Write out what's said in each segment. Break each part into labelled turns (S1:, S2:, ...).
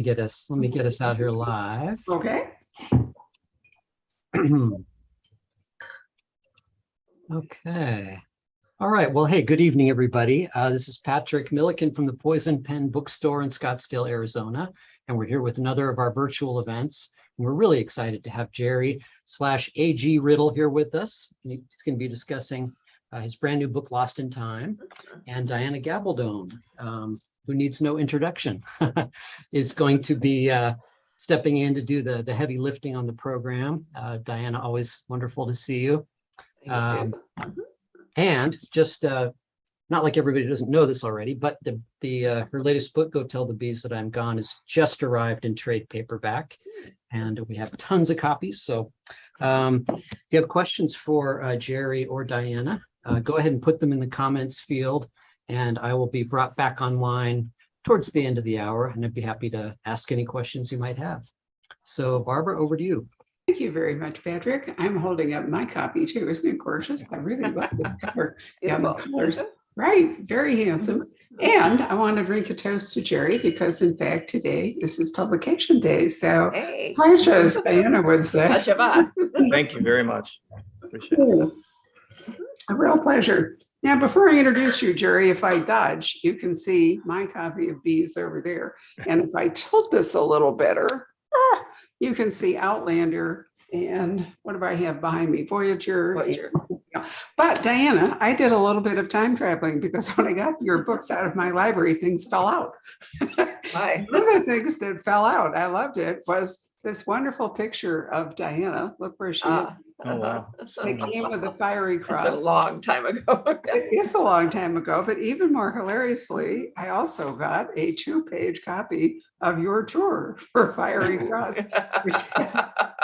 S1: Let me get us out here live.
S2: Okay.
S1: Okay. All right. Well, hey, good evening, everybody. This is Patrick Milliken from the Poison Pen Bookstore in Scottsdale, Arizona. And we're here with another of our virtual events. And we're really excited to have Jerry/AG Riddle here with us. He's going to be discussing his brand new book, Lost in Time. And Diana Gabaldon, who needs no introduction, is going to be stepping in to do the heavy lifting on the program. Diana, always wonderful to see you. And just not like everybody doesn't know this already, but her latest book, Go Tell the Bees That I'm Gone, has just arrived in trade paperback, and we have tons of copies. So if you have questions for Jerry or Diana, go ahead and put them in the comments field, and I will be brought back online towards the end of the hour, and I'd be happy to ask any questions you might have. So Barbara, over to you.
S2: Thank you very much, Patrick. I'm holding up my copy too. Isn't it gorgeous? I really love the cover. Yeah, the colors. Right. Very handsome. And I want to drink a toast to Jerry because, in fact, today is his publication day. So, slideshows, Diana would say.
S3: Such a vibe.
S4: Thank you very much. Appreciate it.
S2: A real pleasure. Now, before I introduce you, Jerry, if I dodge, you can see my copy of Bees over there. And if I tilt this a little better, you can see Outlander and what do I have behind me? Voyager. But Diana, I did a little bit of time traveling because when I got your books out of my library, things fell out.
S3: Hi.
S2: One of the things that fell out, I loved it, was this wonderful picture of Diana. Look where she is.
S4: Oh, wow.
S2: It came with a fiery cross.
S3: It's been a long time ago.
S2: It is a long time ago, but even more hilariously, I also got a 2-page copy of your tour for Fiery Cross, which is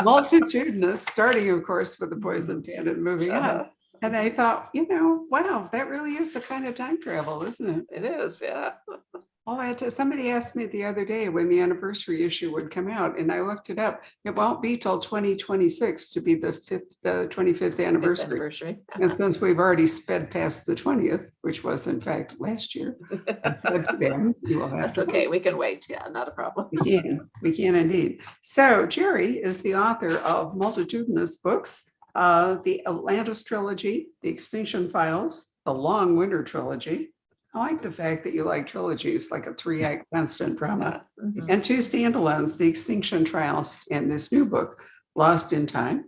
S2: multitudinous, starting, of course, with the Poison Pen and moving on. And I thought, wow, that really is a kind of time travel, isn't it?
S3: It is, yeah.
S2: Somebody asked me the other day when the anniversary issue would come out, and I looked it up. It won't be till 2026 to be the 25th anniversary. And since we've already sped past the 20th, which was in fact last year, I said to them, you will have
S3: That's okay. We can wait. Yeah, not a problem.
S2: We can indeed. So Jerry is the author of multitudinous books, the Atlantis trilogy, the Extinction Files, the Long Winter trilogy. I like the fact that you like trilogies, like a 3-act constant drama, and 2 standalones, The Extinction Trials and this new book, Lost in Time.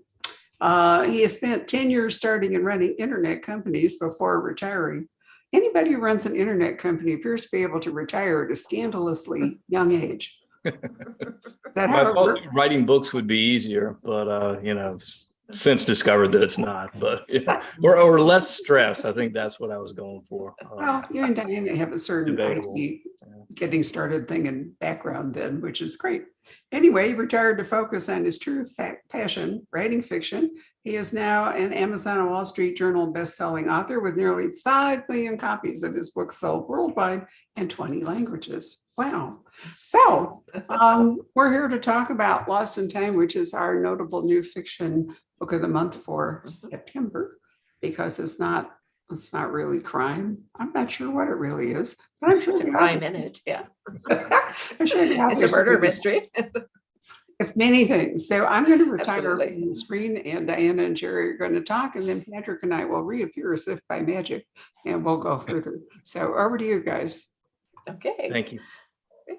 S2: He has spent 10 years starting and running internet companies before retiring. Anybody who runs an internet company appears to be able to retire at a scandalously young age.
S4: I thought writing books would be easier, but since discovered that it's not, but or less stress. I think that's what I was going for.
S2: Well, you and Diana have a certain IT getting started thing in background then, which is great. Anyway, he retired to focus on his true passion, writing fiction. He is now an Amazon and Wall Street Journal best-selling author with nearly 5 million copies of his books sold worldwide in 20 languages. Wow. So we're here to talk about Lost in Time, which is our notable new fiction book of the month for September, because it's not really crime. I'm not sure what it really is, but I'm sure
S3: there's a crime in it. Yeah.
S2: I'm sure
S3: it's a murder mystery.
S2: It's many things. So I'm going to retire from the screen, and Diana and Jerry are going to talk, and then Patrick and I will reappear as if by magic, and we'll go further. So over to you guys.
S3: Okay.
S4: Thank you.
S3: Great.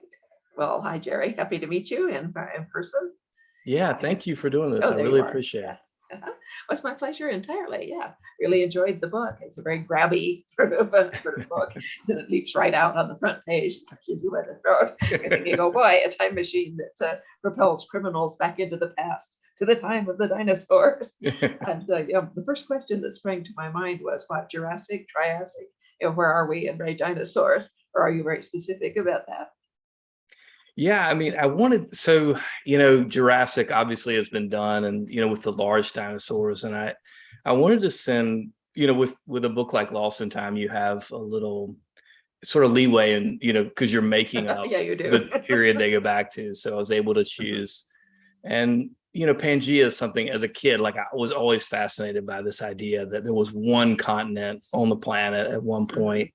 S3: Well, hi, Jerry. Happy to meet you in person.
S4: Yeah, thank you for doing this. I really appreciate it.
S3: Well, it's my pleasure entirely. Yeah, really enjoyed the book. It's a very grabby sort of book, and it leaps right out on the front page, touches you by the throat. You're thinking, oh boy, a time machine that propels criminals back into the past to the time of the dinosaurs. And the first question that sprang to my mind was, what, Jurassic, Triassic? Where are we in dinosaurs? Or are you very specific about that?
S4: Yeah, I mean, Jurassic obviously has been done, and with the large dinosaurs, and I wanted to send, with a book like Lost in Time, you have a little sort of leeway, and because you're making up
S3: yeah, you do.
S4: the period they go back to, so I was able to choose. And Pangea is something, as a kid, like I was always fascinated by this idea that there was one continent on the planet at one point,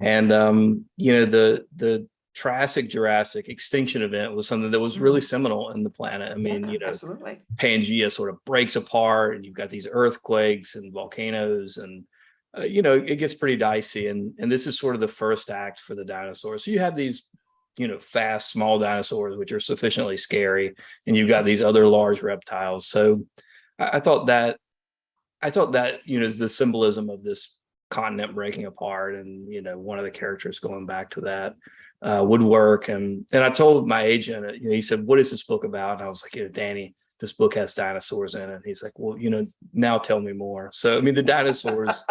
S4: and the Triassic Jurassic extinction event was something that was really seminal in the planet. I mean,
S3: Yeah, absolutely.
S4: Pangea sort of breaks apart, and you've got these earthquakes and volcanoes, and it gets pretty dicey. And this is sort of the first act for the dinosaurs. So you have these, fast, small dinosaurs, which are sufficiently scary, and you've got these other large reptiles. So I thought that is the symbolism of this continent breaking apart, and one of the characters going back to that would work. And I told my agent, he said, "What is this book about?" And I was like, Danny, this book has dinosaurs in it. He's like, "Well, now tell me more." So I mean, the dinosaurs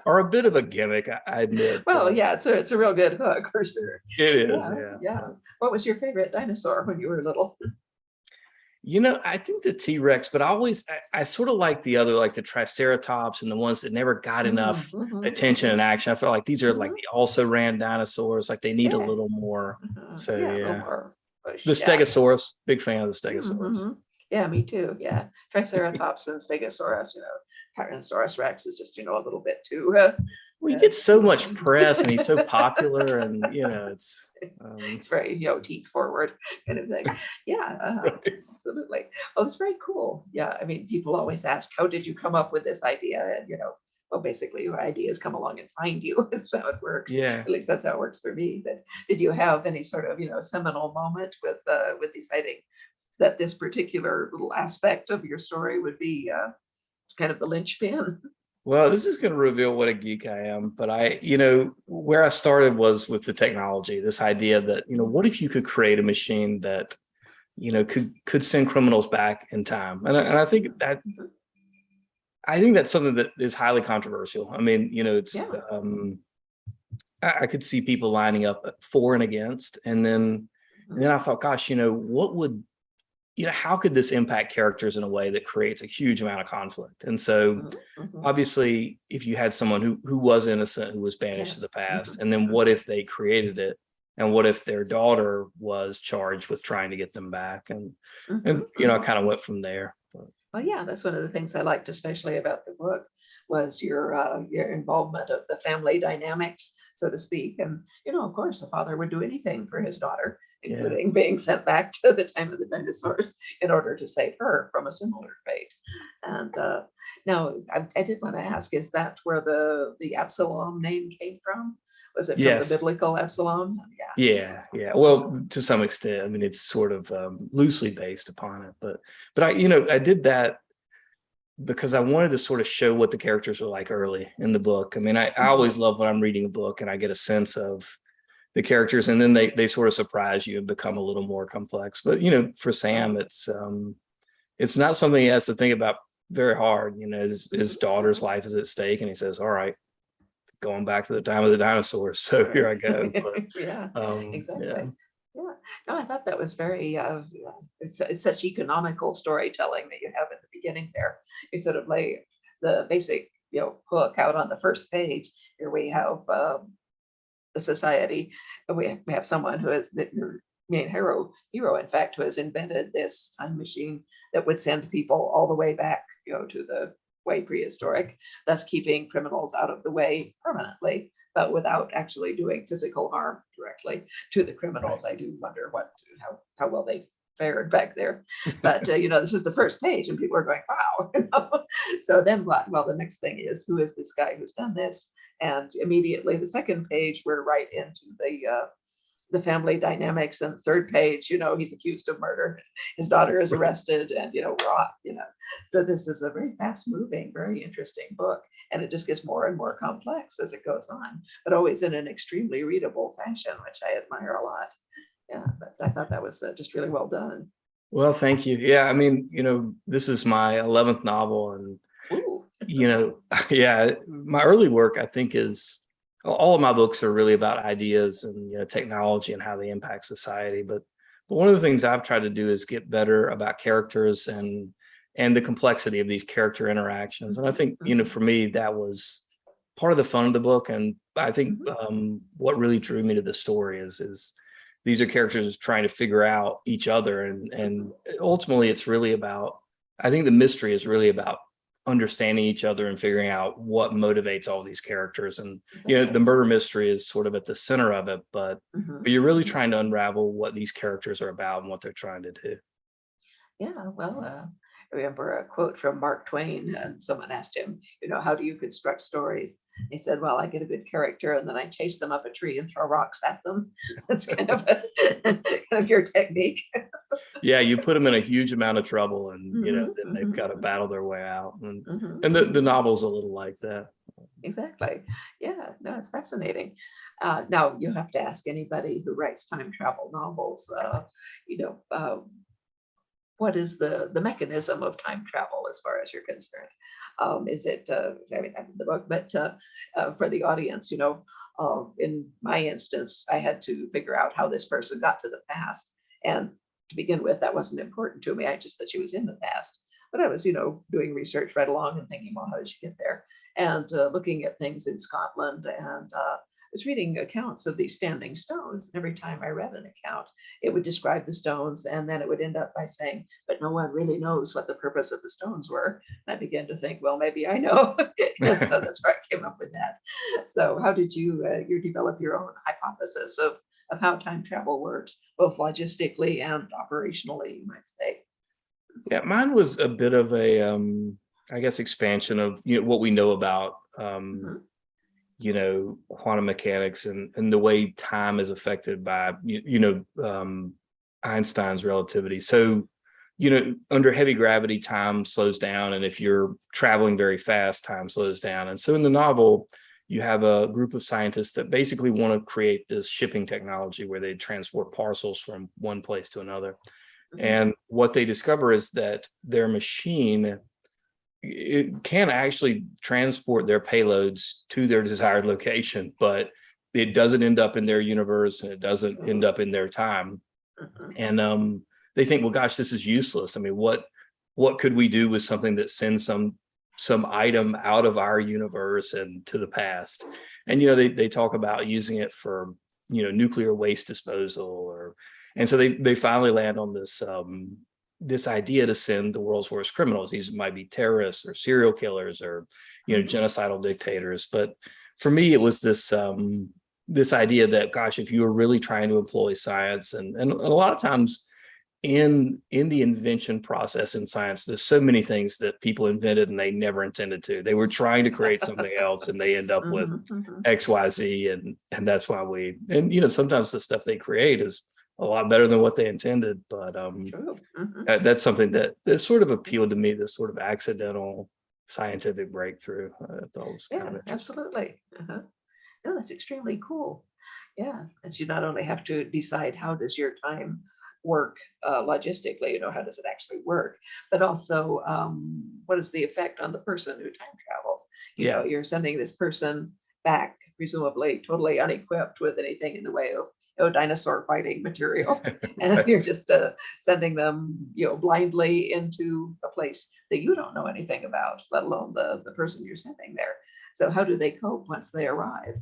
S4: are a bit of a gimmick, I admit.
S3: Well, yeah, it's a real good hook for sure.
S4: It is,
S3: Yeah. What was your favorite dinosaur when you were little?
S4: I think the T-Rex, but I sort of like the other, like the Triceratops and the ones that never got enough attention and action. I felt like these are like the also ran dinosaurs, like they need a little more. So
S3: a little more push,
S4: the Stegosaurus, big fan of the Stegosaurus.
S3: Yeah, me too. Yeah, Triceratops and Stegosaurus. Tyrannosaurus Rex is just a little bit too.
S4: Well, he gets so much press, and he's so popular, and it's
S3: very teeth forward kind of thing. Yeah, absolutely. Oh, it's very cool. Yeah, I mean, people always ask, how did you come up with this idea? And well, basically, your ideas come along and find you. Is how it works.
S4: Yeah.
S3: At least that's how it works for me. But did you have any sort of seminal moment with deciding that this particular little aspect of your story would be kind of the linchpin?
S4: Well, this is going to reveal what a geek I am, but where I started was with the technology, this idea that, what if you could create a machine that, could send criminals back in time? And I think that's something that is highly controversial. I mean, it's, I could see people lining up for and against, and then I thought, gosh, what would, how could this impact characters in a way that creates a huge amount of conflict? And so obviously, if you had someone who was innocent, who was banished to the past, and then what if they created it? And what if their daughter was charged with trying to get them back? And I kind of went from there.
S3: Well, yeah, that's one of the things I liked especially about the book was your involvement of the family dynamics, so to speak. And, of course, the father would do anything for his daughter, including being sent back to the time of the dinosaurs in order to save her from a similar fate. And now I did want to ask, is that where the Absalom name came from? Was it from the biblical Absalom?
S4: Yeah. Well, to some extent, I mean, it's sort of loosely based upon it, but I did that because I wanted to sort of show what the characters were like early in the book. I mean, I always love when I'm reading a book and I get a sense of the characters, and then they sort of surprise you and become a little more complex. But for Sam, it's not something he has to think about very hard. His daughter's life is at stake, and he says, "All right, going back to the time of the dinosaurs." So here I go. But,
S3: exactly. Yeah. No, I thought that was very, it's such economical storytelling that you have at the beginning there. You sort of lay the basic, hook out on the first page. Here we have the society. We have someone who is your main hero, in fact, who has invented this time machine that would send people all the way back, to the way prehistoric, thus keeping criminals out of the way permanently, but without actually doing physical harm directly to the criminals. I do wonder how well they fared back there. But this is the first page, and people are going, "Wow!" So then what? Well, the next thing is, who is this guy who's done this? And immediately, the second page, we're right into the family dynamics. And the third page, he's accused of murder. His daughter is arrested, and we're off. So this is a very fast-moving, very interesting book, and it just gets more and more complex as it goes on, but always in an extremely readable fashion, which I admire a lot. Yeah, but I thought that was just really well done.
S4: Well, thank you. Yeah, I mean, this is my 11th novel, and my early work, I think, is all of my books are really about ideas and technology and how they impact society. But one of the things I've tried to do is get better about characters and the complexity of these character interactions. And I think, for me, that was part of the fun of the book. And I think what really drew me to the story is these are characters trying to figure out each other. And ultimately, it's really about, I think the mystery is really about understanding each other and figuring out what motivates all these characters. And
S3: Exactly.
S4: the murder mystery is sort of at the center of it, but
S3: Mhm.
S4: you're really trying to unravel what these characters are about and what they're trying to do.
S3: Yeah, well, I remember a quote from Mark Twain, and someone asked him, how do you construct stories? He said, well, I get a good character and then I chase them up a tree and throw rocks at them. That's kind of kind of your technique.
S4: Yeah, you put them in a huge amount of trouble, and
S3: Mhm,
S4: then they've got to
S3: mhm,
S4: battle their way out.
S3: mhm,
S4: And the
S3: mhm.
S4: novel's a little like that.
S3: Exactly. Yeah, no, it's fascinating. Now you have to ask anybody who writes time travel novels, you know, what is the mechanism of time travel as far as you're concerned? Is it, I mean, I'm in the book, but for the audience, in my instance, I had to figure out how this person got to the past. And to begin with, that wasn't important to me. I just thought she was in the past. But I was, doing research right along and thinking, well, how did she get there? And looking at things in Scotland, and was reading accounts of these standing stones. And every time I read an account, it would describe the stones, and then it would end up by saying, but no one really knows what the purpose of the stones were. And I began to think, well, maybe I know. And so that's where I came up with that. So how did you develop your own hypothesis of how time travel works, both logistically and operationally, you might say?
S4: Yeah, mine was a bit of a I guess expansion of what we know about
S3: Mhm.
S4: quantum mechanics and the way time is affected by Einstein's relativity. So under heavy gravity, time slows down, and if you're traveling very fast, time slows down. And so in the novel, you have a group of scientists that basically want to create this shipping technology where they transport parcels from one place to another.
S3: Mhm.
S4: And what they discover is that their machine, it can actually transport their payloads to their desired location, but it doesn't end up in their universe and it doesn't end up in their time.
S3: Mhm.
S4: And they think, well, gosh, this is useless. I mean, what could we do with something that sends some item out of our universe and to the past? And they talk about using it for nuclear waste disposal, and so they finally land on this idea to send the world's worst criminals. These might be terrorists or serial killers or
S3: Mhm.
S4: genocidal dictators. But for me, it was this idea that, gosh, if you were really trying to employ science, and a lot of times in the invention process in science, there's so many things that people invented and they never intended to. They were trying to create something else and they end up with
S3: Mhm. Mhm.
S4: XYZ, and that's why sometimes the stuff they create is a lot better than what they intended. But
S3: True. Mhm.
S4: that's something that sort of appealed to me, this sort of accidental scientific breakthrough. I thought was kind of
S3: Yeah,
S4: interesting.
S3: absolutely. Uh-huh. No, that's extremely cool. Yeah, as you not only have to decide how does your time work logistically, how does it actually work, but also what is the effect on the person who time travels?
S4: Yeah.
S3: You're sending this person back, presumably totally unequipped with anything in the way of dinosaur fighting material, and you're just sending them, blindly into a place that you don't know anything about, let alone the person you're sending there. So how do they cope once they arrive?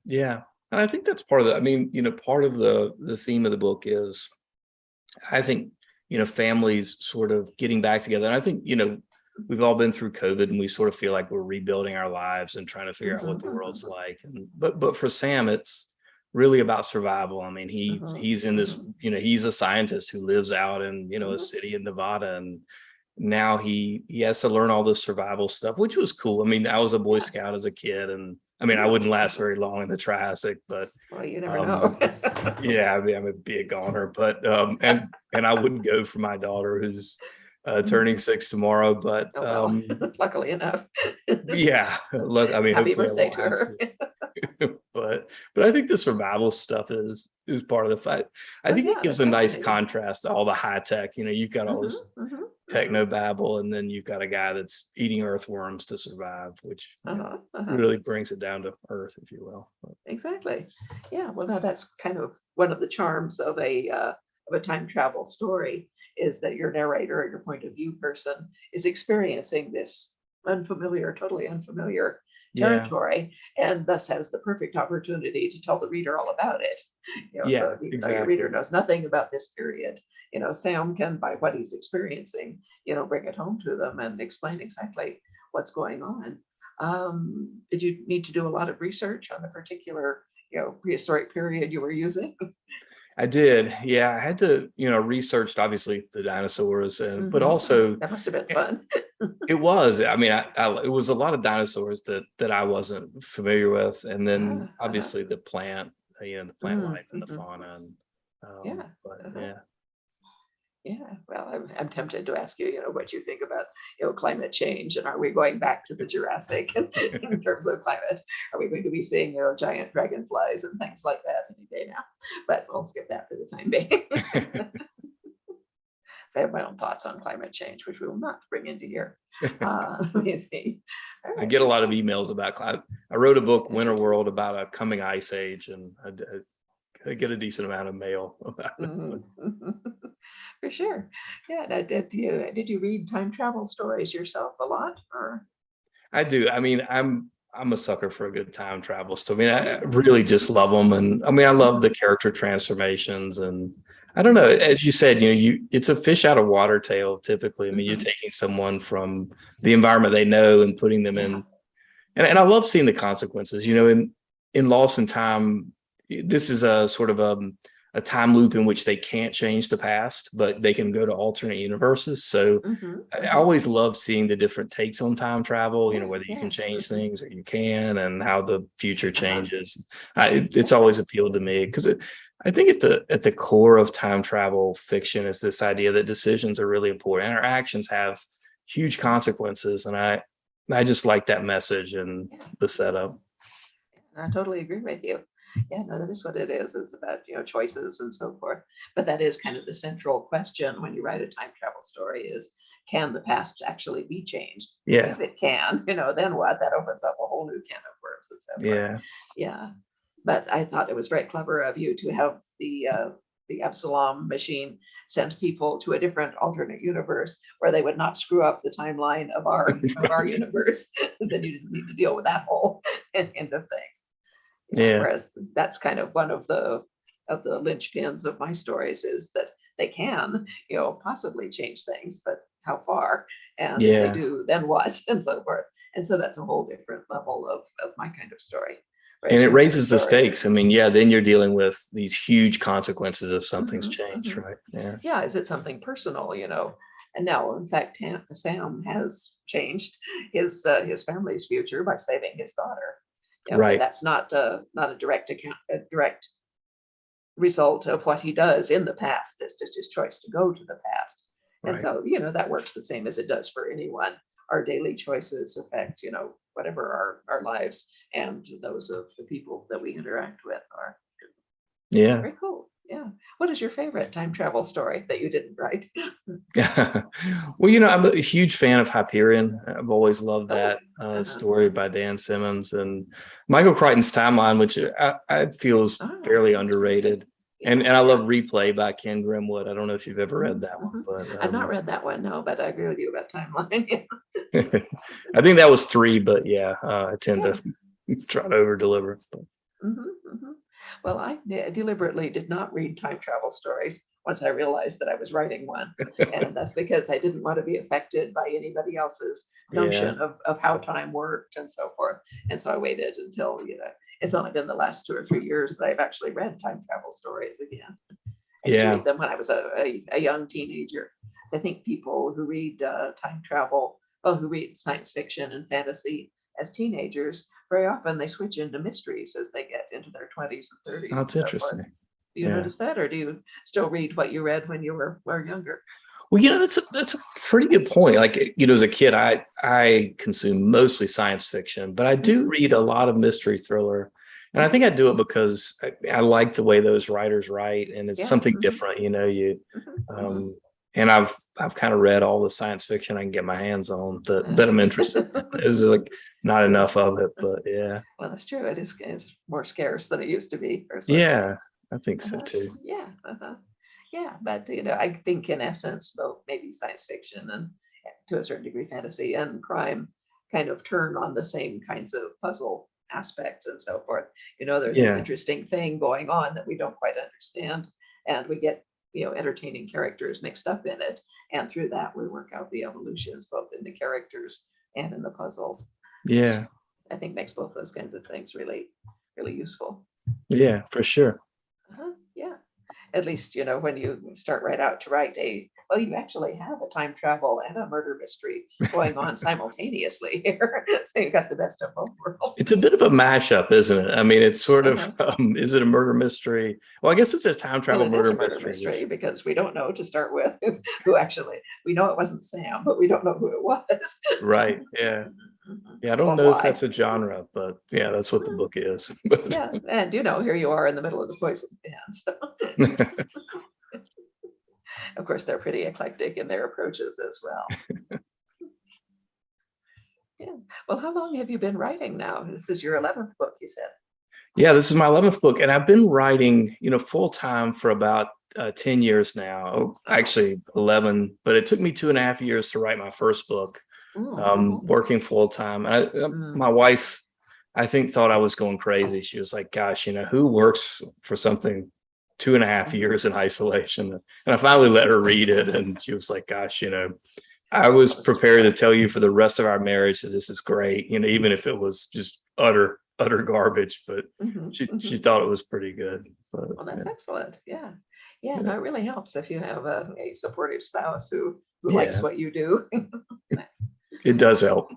S4: Yeah. And I think that's part of I mean, part of the theme of the book is, I think, families sort of getting back together. And I think, we've all been through COVID and we sort of feel like we're rebuilding our lives and trying to figure out what
S3: Mhm,
S4: the world's
S3: mhm,
S4: like. And but for Sam, it's really about survival. I mean,
S3: mhm,
S4: he's in this,
S3: mhm,
S4: he's a scientist who lives out in, a
S3: mhm.
S4: city in Nevada, and now he has to learn all this survival stuff, which was cool. I mean, I was a Boy
S3: Yeah.
S4: Scout as a kid, and I mean, I
S3: Oh,
S4: wouldn't last
S3: mhm.
S4: very long in the Triassic, but
S3: Well, you never know.
S4: um yeah, I mean, I'm a big goner, but and I wouldn't go for my daughter who's turning
S3: Mhm.
S4: 6 tomorrow, but
S3: Oh, well, luckily enough.
S4: yeah, look, I mean,
S3: Happy
S4: hopefully I
S3: birthday
S4: won't
S3: to
S4: have
S3: her.
S4: to. But I think the survival stuff is part of the fight. I
S3: Oh,
S4: think it
S3: yeah,
S4: gives
S3: that's
S4: a nice
S3: fascinating.
S4: contrast to all the high tech. You've got all
S3: Mhm,
S4: this
S3: mhm, mhm.
S4: techno babble, and then you've got a guy that's eating earthworms to survive, which
S3: Uh-huh, uh-huh.
S4: really brings it down to earth, if you will.
S3: Exactly. Yeah, well, now that's kind of one of the charms of a time travel story, is that your narrator or your point of view person is experiencing this unfamiliar, totally unfamiliar territory, and thus has the perfect opportunity to tell the reader all about it. So even though your reader knows nothing about this period, Sam can, by what he's experiencing, bring it home to them and explain exactly what's going on. Did you need to do a lot of research on the particular, prehistoric period you were using?
S4: I did. Yeah, I had to, researched obviously the dinosaurs, and but
S3: Mhm.
S4: also
S3: That must have been fun.
S4: it was. I mean, it was a lot of dinosaurs that I wasn't familiar with, and then obviously the plant, the plant life and the fauna, and
S3: Yeah.
S4: but
S3: Uh-huh.
S4: yeah.
S3: Yeah, well, I'm tempted to ask you, what you think about, climate change, and are we going back to the Jurassic in terms of climate? Are we going to be seeing, giant dragonflies and things like that any day now? But we'll skip that for the time being. I have my own thoughts on climate change, which we will not bring into here. Let me see. All
S4: I
S3: right,
S4: get a lot
S3: so-
S4: of emails about climate. I wrote a book, Winter World, about a coming ice age, and I get a decent amount of mail about it.
S3: Mhm, mhm. For sure. Yeah. Now, did you read time travel stories yourself a lot, or?
S4: I do. I mean, I'm a sucker for a good time travel story. I mean, I really just love them, and I mean, I love the character transformations, and I don't know. As you said, it's a fish out of water tale typically. I mean, you're
S3: Mhm.
S4: taking someone from the environment they know and putting them
S3: Yeah.
S4: in, and I love seeing the consequences. In Lost in Time, this is a sort of a time loop in which they can't change the past, but they can go to alternate universes. So
S3: Mhm,
S4: I
S3: mhm.
S4: always love seeing the different takes on time travel,
S3: Yeah,
S4: whether you
S3: yeah.
S4: can change
S3: Mhm.
S4: things or you can, and how the future
S3: Uh-huh.
S4: changes. It's always appealed to me because I think at the core of time travel fiction is this idea that decisions are really important and our actions have huge consequences. And I just like that message and
S3: Yeah.
S4: the setup.
S3: I totally agree with you. Yeah, no, that is what it is. It's about, choices and so forth. But that is kind of the central question when you write a time travel story is, can the past actually be changed?
S4: Yeah.
S3: If it can, then what? That opens up a whole new can of worms, et cetera.
S4: Yeah.
S3: Yeah. But I thought it was very clever of you to have the Epsilon machine send people to a different alternate universe where they would not screw up the timeline of our
S4: Right.
S3: universe, because then you didn't need to deal with that whole end of things.
S4: Yeah.
S3: Whereas that's kind of one of the linchpins of my stories is that they can, possibly change things, but how far? And if they
S4: Yeah.
S3: do, then what? And so forth. And so that's a whole different level of my kind of story.
S4: And it
S3: Whereas your kind of
S4: raises the
S3: story is-
S4: stakes. I mean, yeah, then you're dealing with these huge consequences if something's
S3: Mhm,
S4: changed,
S3: mhm.
S4: right? Yeah.
S3: Yeah, is it something personal, And now, in fact, Sam has changed his family's future by saving his daughter. But
S4: Right.
S3: that's not a direct result of what he does in the past. It's just his choice to go to the past. And
S4: Right.
S3: so, that works the same as it does for anyone. Our daily choices affect, whatever our lives and those of the people that we interact with are.
S4: Yeah.
S3: Very cool. Yeah. What is your favorite time travel story that you didn't write?
S4: Well, I'm a huge fan of Hyperion. I've always loved
S3: Oh,
S4: that
S3: uh-huh.
S4: story by Dan Simmons and Michael Crichton's Timeline, which I feel is
S3: Oh,
S4: fairly
S3: that's very
S4: underrated.
S3: good.
S4: And
S3: Yeah.
S4: I love Replay by Ken Grimwood. I don't know if you've ever read that one,
S3: Mhm.
S4: but
S3: I've not read that one, no, but I agree with you about timeline.
S4: I think that was 3, but yeah, I tend
S3: Yeah.
S4: to try to over deliver.
S3: Mhm, mhm. Well, I deliberately did not read time travel stories once I realized that I was writing one. And that's because I didn't want to be affected by anybody else's
S4: Yeah.
S3: notion of how time worked and so forth. And so I waited until, it's only been the last 2 or 3 years that I've actually read time travel stories again. I used to
S4: Yeah.
S3: read them when I was a young teenager. So I think people who read time travel, who read science fiction and fantasy as teenagers, very often they switch into mysteries as they get into their 20s and 30s.
S4: Oh, that's interesting.
S3: Do you
S4: Yeah.
S3: notice that, or do you still read what you read when you were younger?
S4: Well, that's a pretty good point. Like, as a kid, I consume mostly science fiction, but I do
S3: Mhm.
S4: read a lot of mystery thriller. And I think I do it because I like the way those writers write, and it's
S3: Yeah.
S4: something
S3: Mhm.
S4: different,
S3: Mhm.
S4: and I've kind of read all the science fiction I can get my hands on that I'm interested in. It's like not
S3: True.
S4: enough of it, but yeah.
S3: Well, that's true. It's more scarce than it used to be for such
S4: Yeah,
S3: things.
S4: I think so
S3: Uh-huh.
S4: too.
S3: Yeah. Uh-huh. Yeah. But, I think in essence, both maybe science fiction and to a certain degree fantasy and crime kind of turn on the same kinds of puzzle aspects and so forth. There's this interesting thing going on that we don't quite understand, and we get entertaining characters mixed up in it, and through that we work out the evolutions both in the characters and in the puzzles.
S4: Yeah.
S3: I think makes both those kinds of things really, really useful.
S4: Yeah, for sure.
S3: Yeah. At least, when you start right out to write well, you actually have a time travel and a murder mystery going on simultaneously here. So you got the best of both worlds.
S4: It's a bit of a mashup, isn't it? I mean, it's sort of, is it a murder mystery? Well, I guess it's a time travel
S3: Well, it is
S4: murder
S3: a murder
S4: mystery.
S3: mystery because we don't know, to start with, who actually, we know it wasn't Sam, but we don't know who it was.
S4: Right. Yeah. Yeah. I don't
S3: Or
S4: know
S3: why.
S4: if that's a genre, but yeah, that's what the book is. But
S3: Yeah, and here you are in the middle of the Poison Pen. So. Of course, they're pretty eclectic in their approaches as well. Yeah. Well, how long have you been writing now? This is your 11th book, you said.
S4: Yeah, this is my 11th book, and I've been writing, full time for about 10 years now. Oh, actually 11, but it took me 2.5 years to write my first book. Working full time. My wife, I think, thought I was going crazy. She was like, "Gosh, who works for something 2.5 years in isolation?" And I finally let her read it, and she was like, "Gosh, I was prepared to tell you for the rest of our marriage that this is great, even if it was just utter garbage." But she thought it was pretty good. But,
S3: well, that's excellent. Yeah. No, it really helps if you have a supportive spouse who likes what you do.
S4: It does help.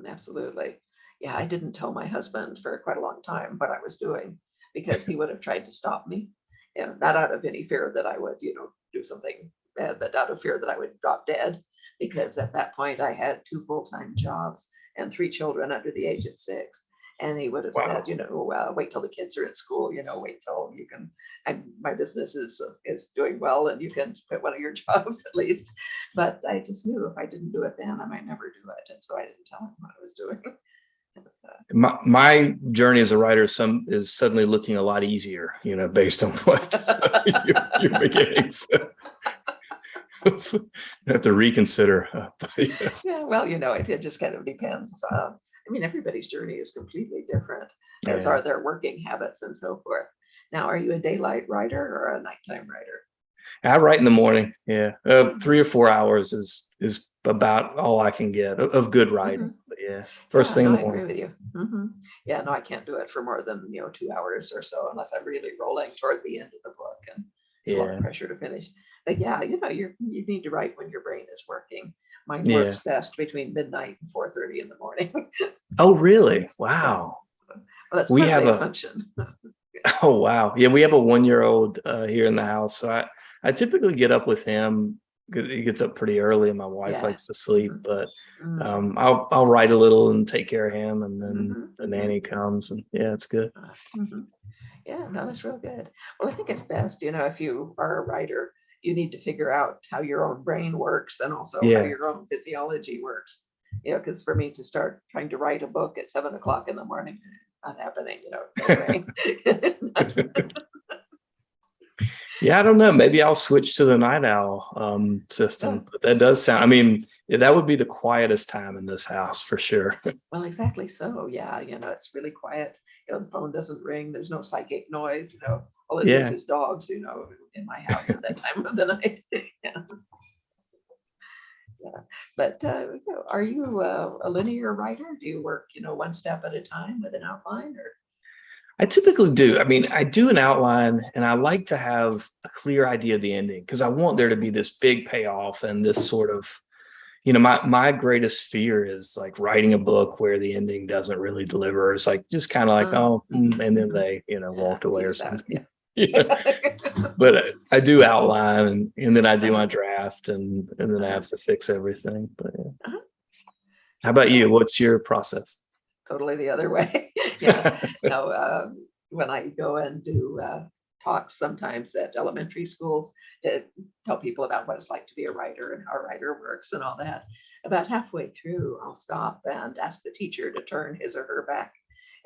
S3: Absolutely. Yeah, I didn't tell my husband for quite a long time what I was doing, because he would have tried to stop me. Not out of any fear that I would, do something bad, but out of fear that I would drop dead. Because at that point I had 2 full-time jobs and 3 children under the age of 6. And he would have said, wait till the kids are at school, wait till you can, my business is doing well and you can quit one of your jobs at least. But I just knew if I didn't do it then, I might never do it. And so I didn't tell him what I was doing.
S4: My journey as a writer is suddenly looking a lot easier, based on what your beginnings. So I have to reconsider.
S3: Yeah, well, it just kind of depends. Everybody's journey is completely different, as are their working habits and so forth. Now, are you a daylight writer or a nighttime writer?
S4: I write in the morning. Yeah, 3 or 4 hours is about all I can get of good writing. But yeah, first thing in the morning.
S3: I agree with you. Yeah, no, I can't do it for more than 2 hours or so unless I'm really rolling toward the end of the book and it's a lot of pressure to finish. But yeah, you need to write when your brain is working. Mine works best between midnight and 4:30 in the morning.
S4: Oh, really? Wow.
S3: Well, that's partly a function.
S4: Oh, wow. Yeah, we have a 1-year-old here in the house. So I typically get up with him because he gets up pretty early and my wife likes to sleep. But I'll write a little and take care of him, and then the nanny comes, and it's good.
S3: Yeah, no, that's real good. Well, I think it's best, if you are a writer, you need to figure out how your own brain works and also how your own physiology works. Because for me to start trying to write a book at 7 o'clock in the morning, not happening, no brain.
S4: Yeah, I don't know. Maybe I'll switch to the night owl system. But that does sound, that would be the quietest time in this house for sure.
S3: Well, exactly. So yeah, it's really quiet. The phone doesn't ring. There's no psychic noise. All it is dogs, in my house at that time of the night. Yeah. But are you a linear writer? Do you work, one step at a time with an outline, or?
S4: I typically do. I do an outline, and I like to have a clear idea of the ending because I want there to be this big payoff and this sort of, my greatest fear is like writing a book where the ending doesn't really deliver. It's like just kind of like, and then they, walked away or something. But I do outline, and then I do my draft, and then I have to fix everything. But how about you? What's your process?
S3: Totally the other way. When I go and do talks sometimes at elementary schools to tell people about what it's like to be a writer and how a writer works and all that, about halfway through, I'll stop and ask the teacher to turn his or her back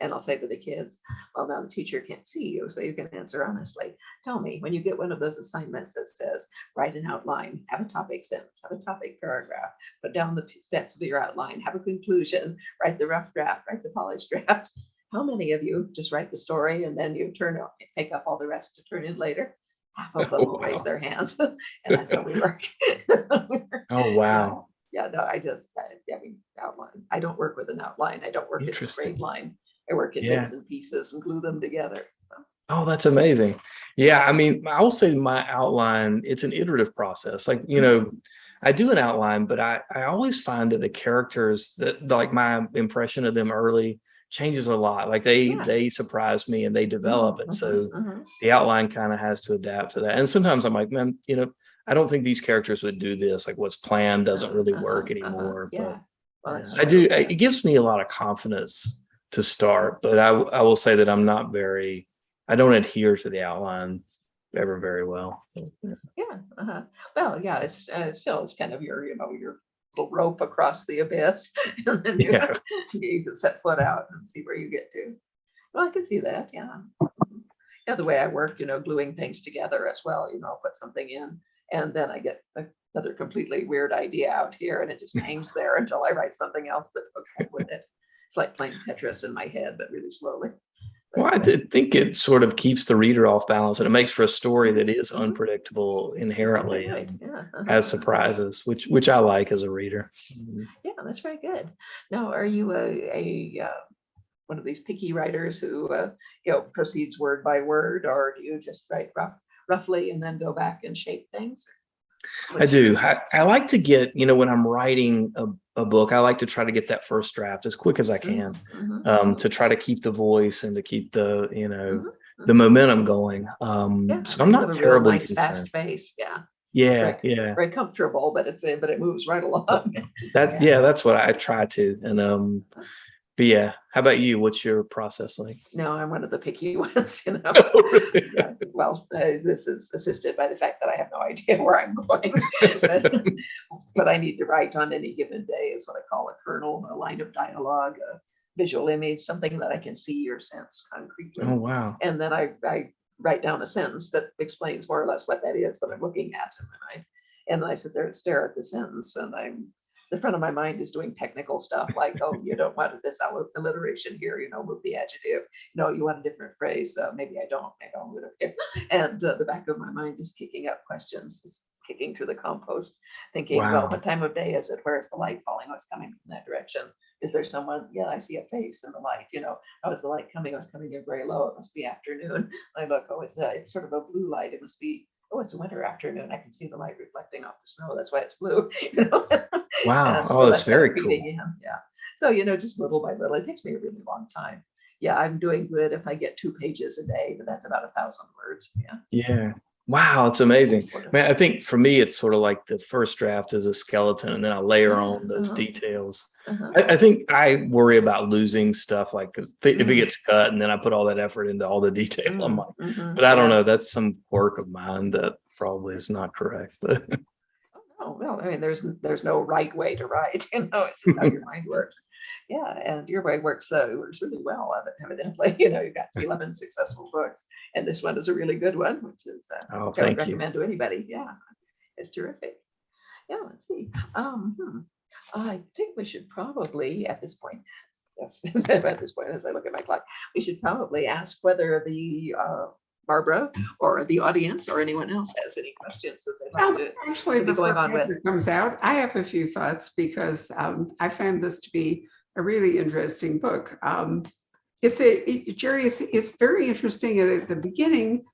S3: And I'll say to the kids, well, now the teacher can't see you, so you can answer honestly. Tell me, when you get one of those assignments that says, write an outline, have a topic sentence, have a topic paragraph, put down the steps of your outline, have a conclusion, write the rough draft, write the polished draft. How many of you just write the story and then you take up all the rest to turn in later? Half of them will raise their hands, and that's how we work.
S4: Oh, wow.
S3: Yeah, no, I mean, outline. I don't work with an outline. I don't work in a straight line. I work in bits and pieces and glue them together. So.
S4: Oh, that's amazing. Yeah, I mean, I will say my outline, it's an iterative process. Like, you know, I do an outline, but I always find that the characters, that like my impression of them early changes a lot. Like they surprise me and they develop. And so the outline kind of has to adapt to that. And sometimes I'm like, man, you know, I don't think these characters would do this. Like what's planned doesn't really work anymore.
S3: Yeah.
S4: But well, I do. It gives me a lot of confidence to start. But I will say that I'm not very. I don't adhere to the outline ever very well.
S3: Yeah. Well, yeah. It's still it's kind of your your little rope across the abyss, and then you can set foot out and see where you get to. Well, I can see that. Yeah. Yeah. The way I work, gluing things together as well. I'll put something in. And then I get another completely weird idea out here, and it just hangs there until I write something else that hooks up with it. It's like playing Tetris in my head, but really slowly.
S4: Well, I think it sort of keeps the reader off balance, and it makes for a story that is unpredictable inherently, and has surprises, which I like as a reader.
S3: Yeah, that's very good. Now, are you a one of these picky writers who proceeds word by word, or do you just write roughly and then go back and shape things?
S4: I do. I like to get, when I'm writing a book, I like to try to get that first draft as quick as I can, to try to keep the voice and to keep the, the momentum going. So I'm not terribly
S3: nice fast pace. Yeah.
S4: Yeah.
S3: Very comfortable, but it moves right along.
S4: That's what I try to. And but yeah, how about you? What's your process like?
S3: No, I'm one of the picky ones,
S4: Oh, really?
S3: Well, this is assisted by the fact that I have no idea where I'm going. but I need to write on any given day is what I call a kernel, a line of dialogue, a visual image, something that I can see or sense concretely.
S4: Oh, wow.
S3: And then I write down a sentence that explains more or less what that is that I'm looking at. And then I sit there and stare at the sentence, and the front of my mind is doing technical stuff like, oh, you don't want this alliteration here, move the adjective. You want a different phrase. Maybe I don't. Maybe I'll move it here. And the back of my mind is kicking up questions, is kicking through the compost, thinking, well, what time of day is it? Where's the light falling? What's coming from that direction? Is there someone? Yeah, I see a face in the light. How is the light coming? Oh, it's coming in very low. It must be afternoon. I look, oh, it's sort of a blue light. It must be, oh, it's a winter afternoon. I can see the light reflecting off the snow. That's why it's blue.
S4: Wow. Oh, that's very cool.
S3: Yeah. So, just little by little, it takes me a really long time. Yeah, I'm doing good if I get 2 pages a day, but that's about 1,000 words. Yeah.
S4: Yeah. Wow, it's amazing. Man, I think for me, it's sort of like the first draft is a skeleton, and then I layer on those details. I think I worry about losing stuff, like if it gets cut and then I put all that effort into all the detail. I'm like, but I don't know. That's some quirk of mine that probably is not correct. But
S3: oh, well, I mean, there's no right way to write. It's just how your mind works. Yeah, and your way works really well, evidently. You've got 11 successful books, and this one is a really good one, which is I would recommend to anybody. Yeah, it's terrific. Yeah, let's see. I think we should probably at this point, as I look at my clock, we should probably ask whether the Barbara or the audience or anyone else has any questions that they'd like to
S2: actually
S3: be going on with.
S2: It comes out, I have a few thoughts because I found this to be a really interesting book. Jerry, it's very interesting. At the beginning,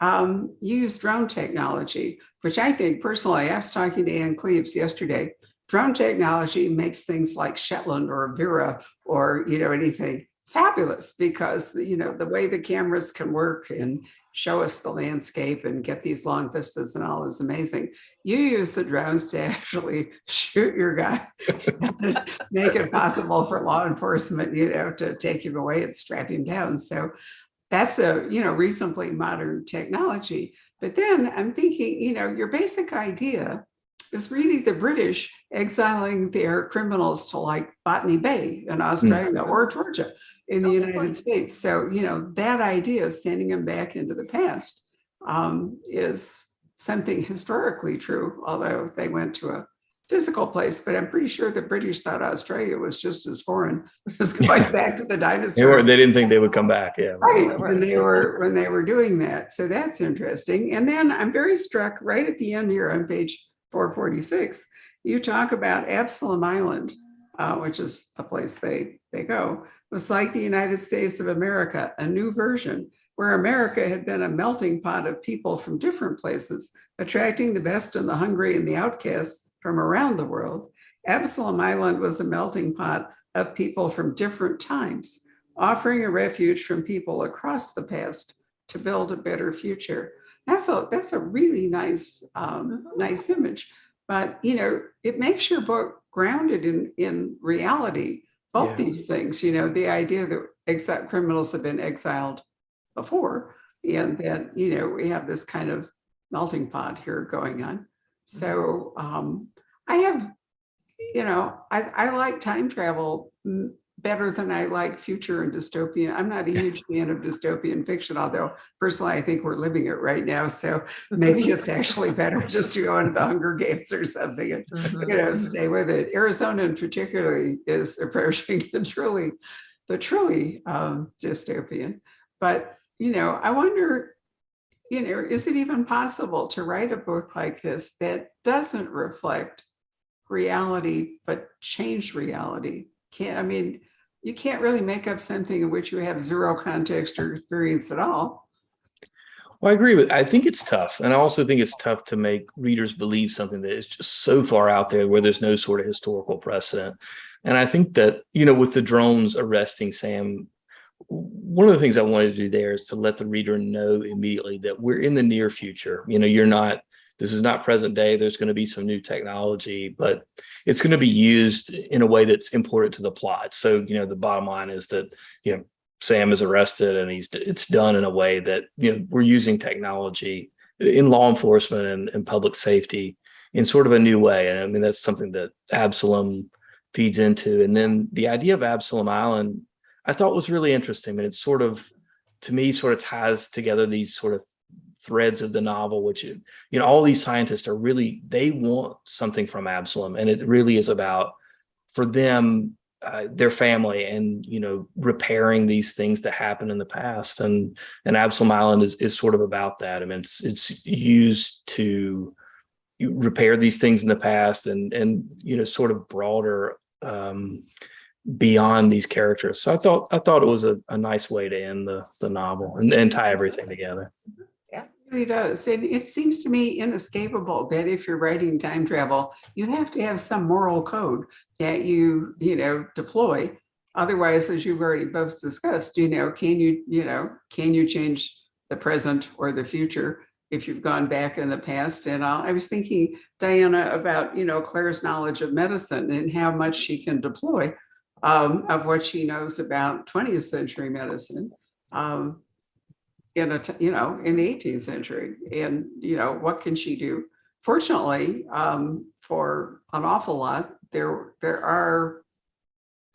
S2: you use drone technology, which I think personally, I was talking to Ann Cleaves yesterday. Drone technology makes things like Shetland or Vera or anything fabulous because the way the cameras can work and show us the landscape and get these long vistas and all is amazing. You use the drones to actually shoot your guy, make it possible for law enforcement, to take him away and strap him down. So that's a reasonably modern technology. But then I'm thinking, your basic idea is really the British exiling their criminals to like Botany Bay in Australia or Georgia in the United States. So, that idea of sending them back into the past is something historically true, although they went to a physical place. But I'm pretty sure the British thought Australia was just as foreign as going back to the dinosaurs.
S4: They didn't think they would come back. Yeah.
S2: Right. When they were doing that. So that's interesting. And then I'm very struck right at the end here on page 446. You talk about Absalom Island, which is a place they go. It was like the United States of America, a new version where America had been a melting pot of people from different places, attracting the best and the hungry and the outcasts from around the world. Absalom Island was a melting pot of people from different times, offering a refuge from people across the past to build a better future. That's a really nice image. But it makes your book grounded in reality. Both these things, the idea that criminals have been exiled before, and that we have this kind of melting pot here going on. So I have, I like time travel better than I like future and dystopian. I'm not a huge fan of dystopian fiction, although personally I think we're living it right now. So maybe it's actually better just to go into the Hunger Games or something and stay with it. Arizona in particularly is approaching the truly dystopian. But I wonder, is it even possible to write a book like this that doesn't reflect reality, but change reality? You can't really make up something in which you have zero context or experience at all.
S4: Well, I think it's tough. And I also think it's tough to make readers believe something that is just so far out there where there's no sort of historical precedent. And I think that, with the drones arresting Sam, one of the things I wanted to do there is to let the reader know immediately that we're in the near future. This is not present day. There's going to be some new technology, but it's going to be used in a way that's important to the plot. So, the bottom line is that, Sam is arrested and it's done in a way that, we're using technology in law enforcement and public safety in sort of a new way. And that's something that Absalom feeds into. And then the idea of Absalom Island, I thought was really interesting. And it to me, ties together these sort of threads of the novel, which, all these scientists they want something from Absalom. And it really is about, for them, their family and, repairing these things that happened in the past. And Absalom Island is sort of about that. It's used to repair these things in the past and sort of broader, beyond these characters. So I thought it was a nice way to end the novel and tie everything together.
S2: It really does. And it seems to me inescapable that if you're writing time travel, you have to have some moral code that you deploy. Otherwise, as you've already both discussed, can you change the present or the future if you've gone back in the past? And I was thinking, Diana, about Claire's knowledge of medicine and how much she can deploy of what she knows about 20th century medicine. In the 18th century, and what can she do? Fortunately, for an awful lot, there are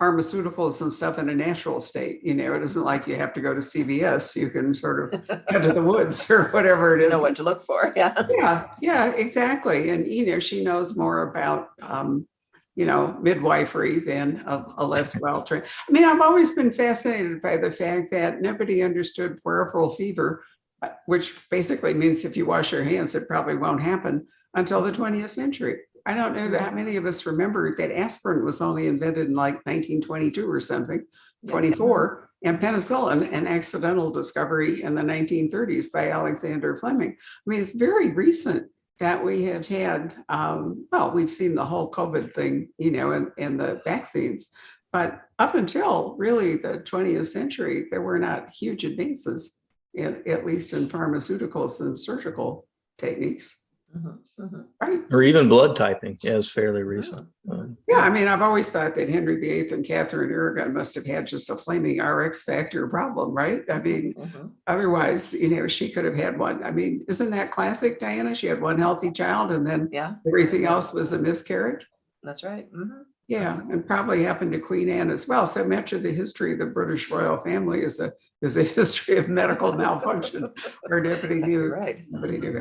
S2: pharmaceuticals and stuff in a natural state. It isn't like you have to go to CVS. You can sort of go to the woods or whatever it is.
S3: Know what to look for.
S2: Yeah, exactly. And she knows more about midwifery than a less well-trained. I've always been fascinated by the fact that nobody understood puerperal fever, which basically means if you wash your hands, it probably won't happen until the 20th century. I don't know that how many of us remember that aspirin was only invented in like 1922 or something, 24, and penicillin, an accidental discovery in the 1930s by Alexander Fleming. It's very recent that we have had, we've seen the whole COVID thing, and the vaccines, but up until really the 20th century, there were not huge advances, at least in pharmaceuticals and surgical techniques. Right.
S4: Or even blood typing is fairly recent.
S2: Yeah, I mean, I've always thought that Henry VIII and Catherine Aragon must have had just a flaming RX factor problem, right? I mean, otherwise, she could have had one. I mean, isn't that classic, Diana? She had one healthy child and then everything else was a miscarriage.
S3: That's right.
S2: Yeah, and probably happened to Queen Anne as well. So much of the history of the British royal family is a history of medical malfunction, where nobody knew how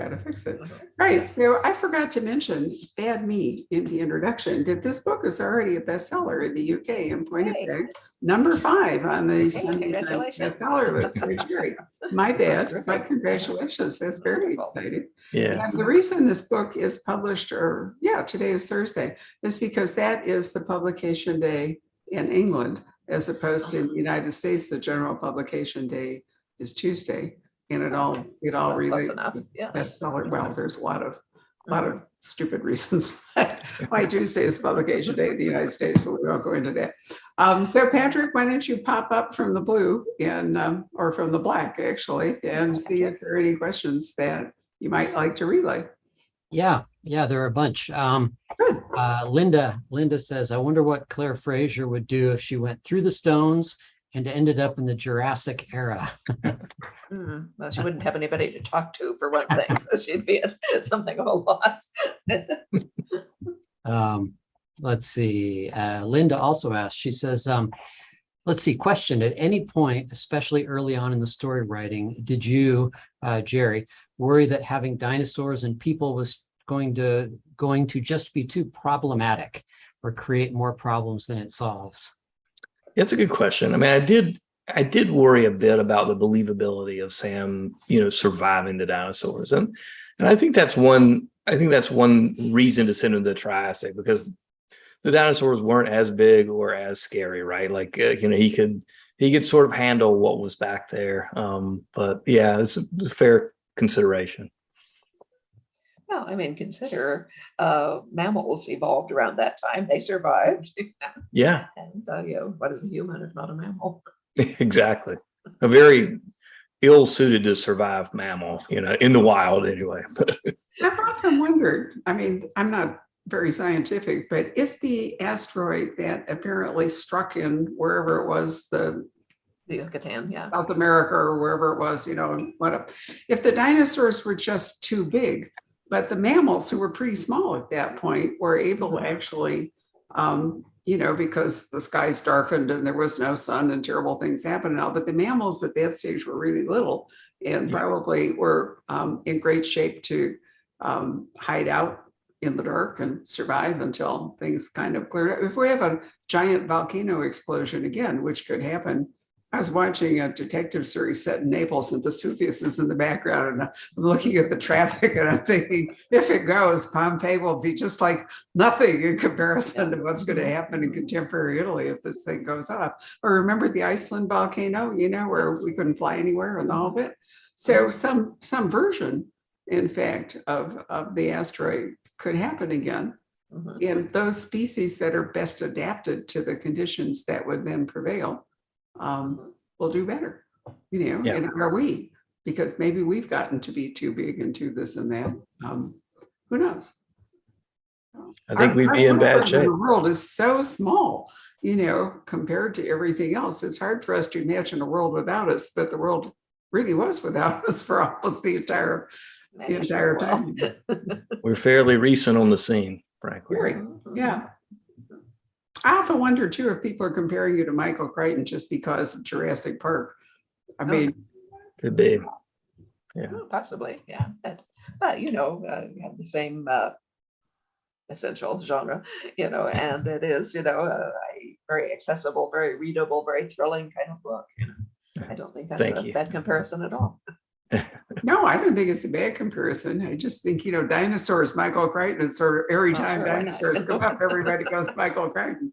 S2: to fix it. Right. So I forgot to mention, bad me in the introduction, that this book is already a bestseller in the UK. In point of fact, number 5 on the Sunday Times bestseller list. Which, great. My bad, but congratulations. That's very exciting.
S4: Yeah.
S2: And the reason this book is published, today is Thursday, is because that is the publication day in England, as opposed to in the United States, the general publication day is Tuesday, and it all relates to the bestseller. Well, there's a lot of stupid reasons why Tuesday is publication day in the United States, but we won't go into that. So Patrick, why don't you pop up from the blue and or from the black actually, and see if there are any questions that you might like to relay.
S1: Yeah, there are a bunch.
S2: Good.
S1: Linda says, I wonder what Claire Fraser would do if she went through the stones and ended up in the Jurassic era.
S3: Well, she wouldn't have anybody to talk to, for one thing, so she'd be at something of a loss.
S1: Let's see. Linda also asked, she says, let's see, question, at any point, especially early on in the story writing, did you, Jerry, worry that having dinosaurs and people was going to just be too problematic or create more problems than it solves?
S4: It's a good question. I mean, I did worry a bit about the believability of Sam, surviving the dinosaurs. And I think that's one reason to send him to the Triassic, because the dinosaurs weren't as big or as scary, right? Like, he could sort of handle what was back there. But yeah, it's a fair consideration.
S3: Well, I mean, consider mammals evolved around that time. They survived.
S4: Yeah.
S3: And what is a human if not a mammal?
S4: Exactly. A very ill-suited to survive mammal, in the wild anyway.
S2: I've often wondered, I mean, I'm not very scientific, but if the asteroid that apparently struck in wherever it was, the
S3: Yucatan,
S2: South America or wherever it was, if the dinosaurs were just too big, but the mammals, who were pretty small at that point, were able to actually, because the skies darkened and there was no sun and terrible things happened and all, but the mammals at that stage were really little and probably were in great shape to hide out in the dark and survive until things kind of cleared up. If we have a giant volcano explosion again, which could happen, I was watching a detective series set in Naples and Vesuvius is in the background, and I'm looking at the traffic and I'm thinking, if it goes, Pompeii will be just like nothing in comparison to what's going to happen in contemporary Italy if this thing goes off. Or remember the Iceland volcano, where we couldn't fly anywhere and all of it. So some version, in fact, of the asteroid could happen again. And those species that are best adapted to the conditions that would then prevail will do better, and are we? Because maybe we've gotten to be too big and too this and that. Who knows?
S4: I think we'd be in bad shape.
S2: The world is so small, compared to everything else. It's hard for us to imagine a world without us, but the world really was without us for almost the entire time.
S4: We're fairly recent on the scene, frankly.
S2: Very, yeah. I often wonder too if people are comparing you to Michael Crichton just because of Jurassic Park. I mean,
S4: could be, yeah,
S3: possibly, yeah. But you have the same essential genre, and it is, a very accessible, very readable, very thrilling kind of book. I don't think that's a bad comparison at all.
S2: No, I don't think it's a bad comparison. I just think, dinosaurs, Michael Crichton, it's sort of every time dinosaurs come up, everybody goes Michael Crichton.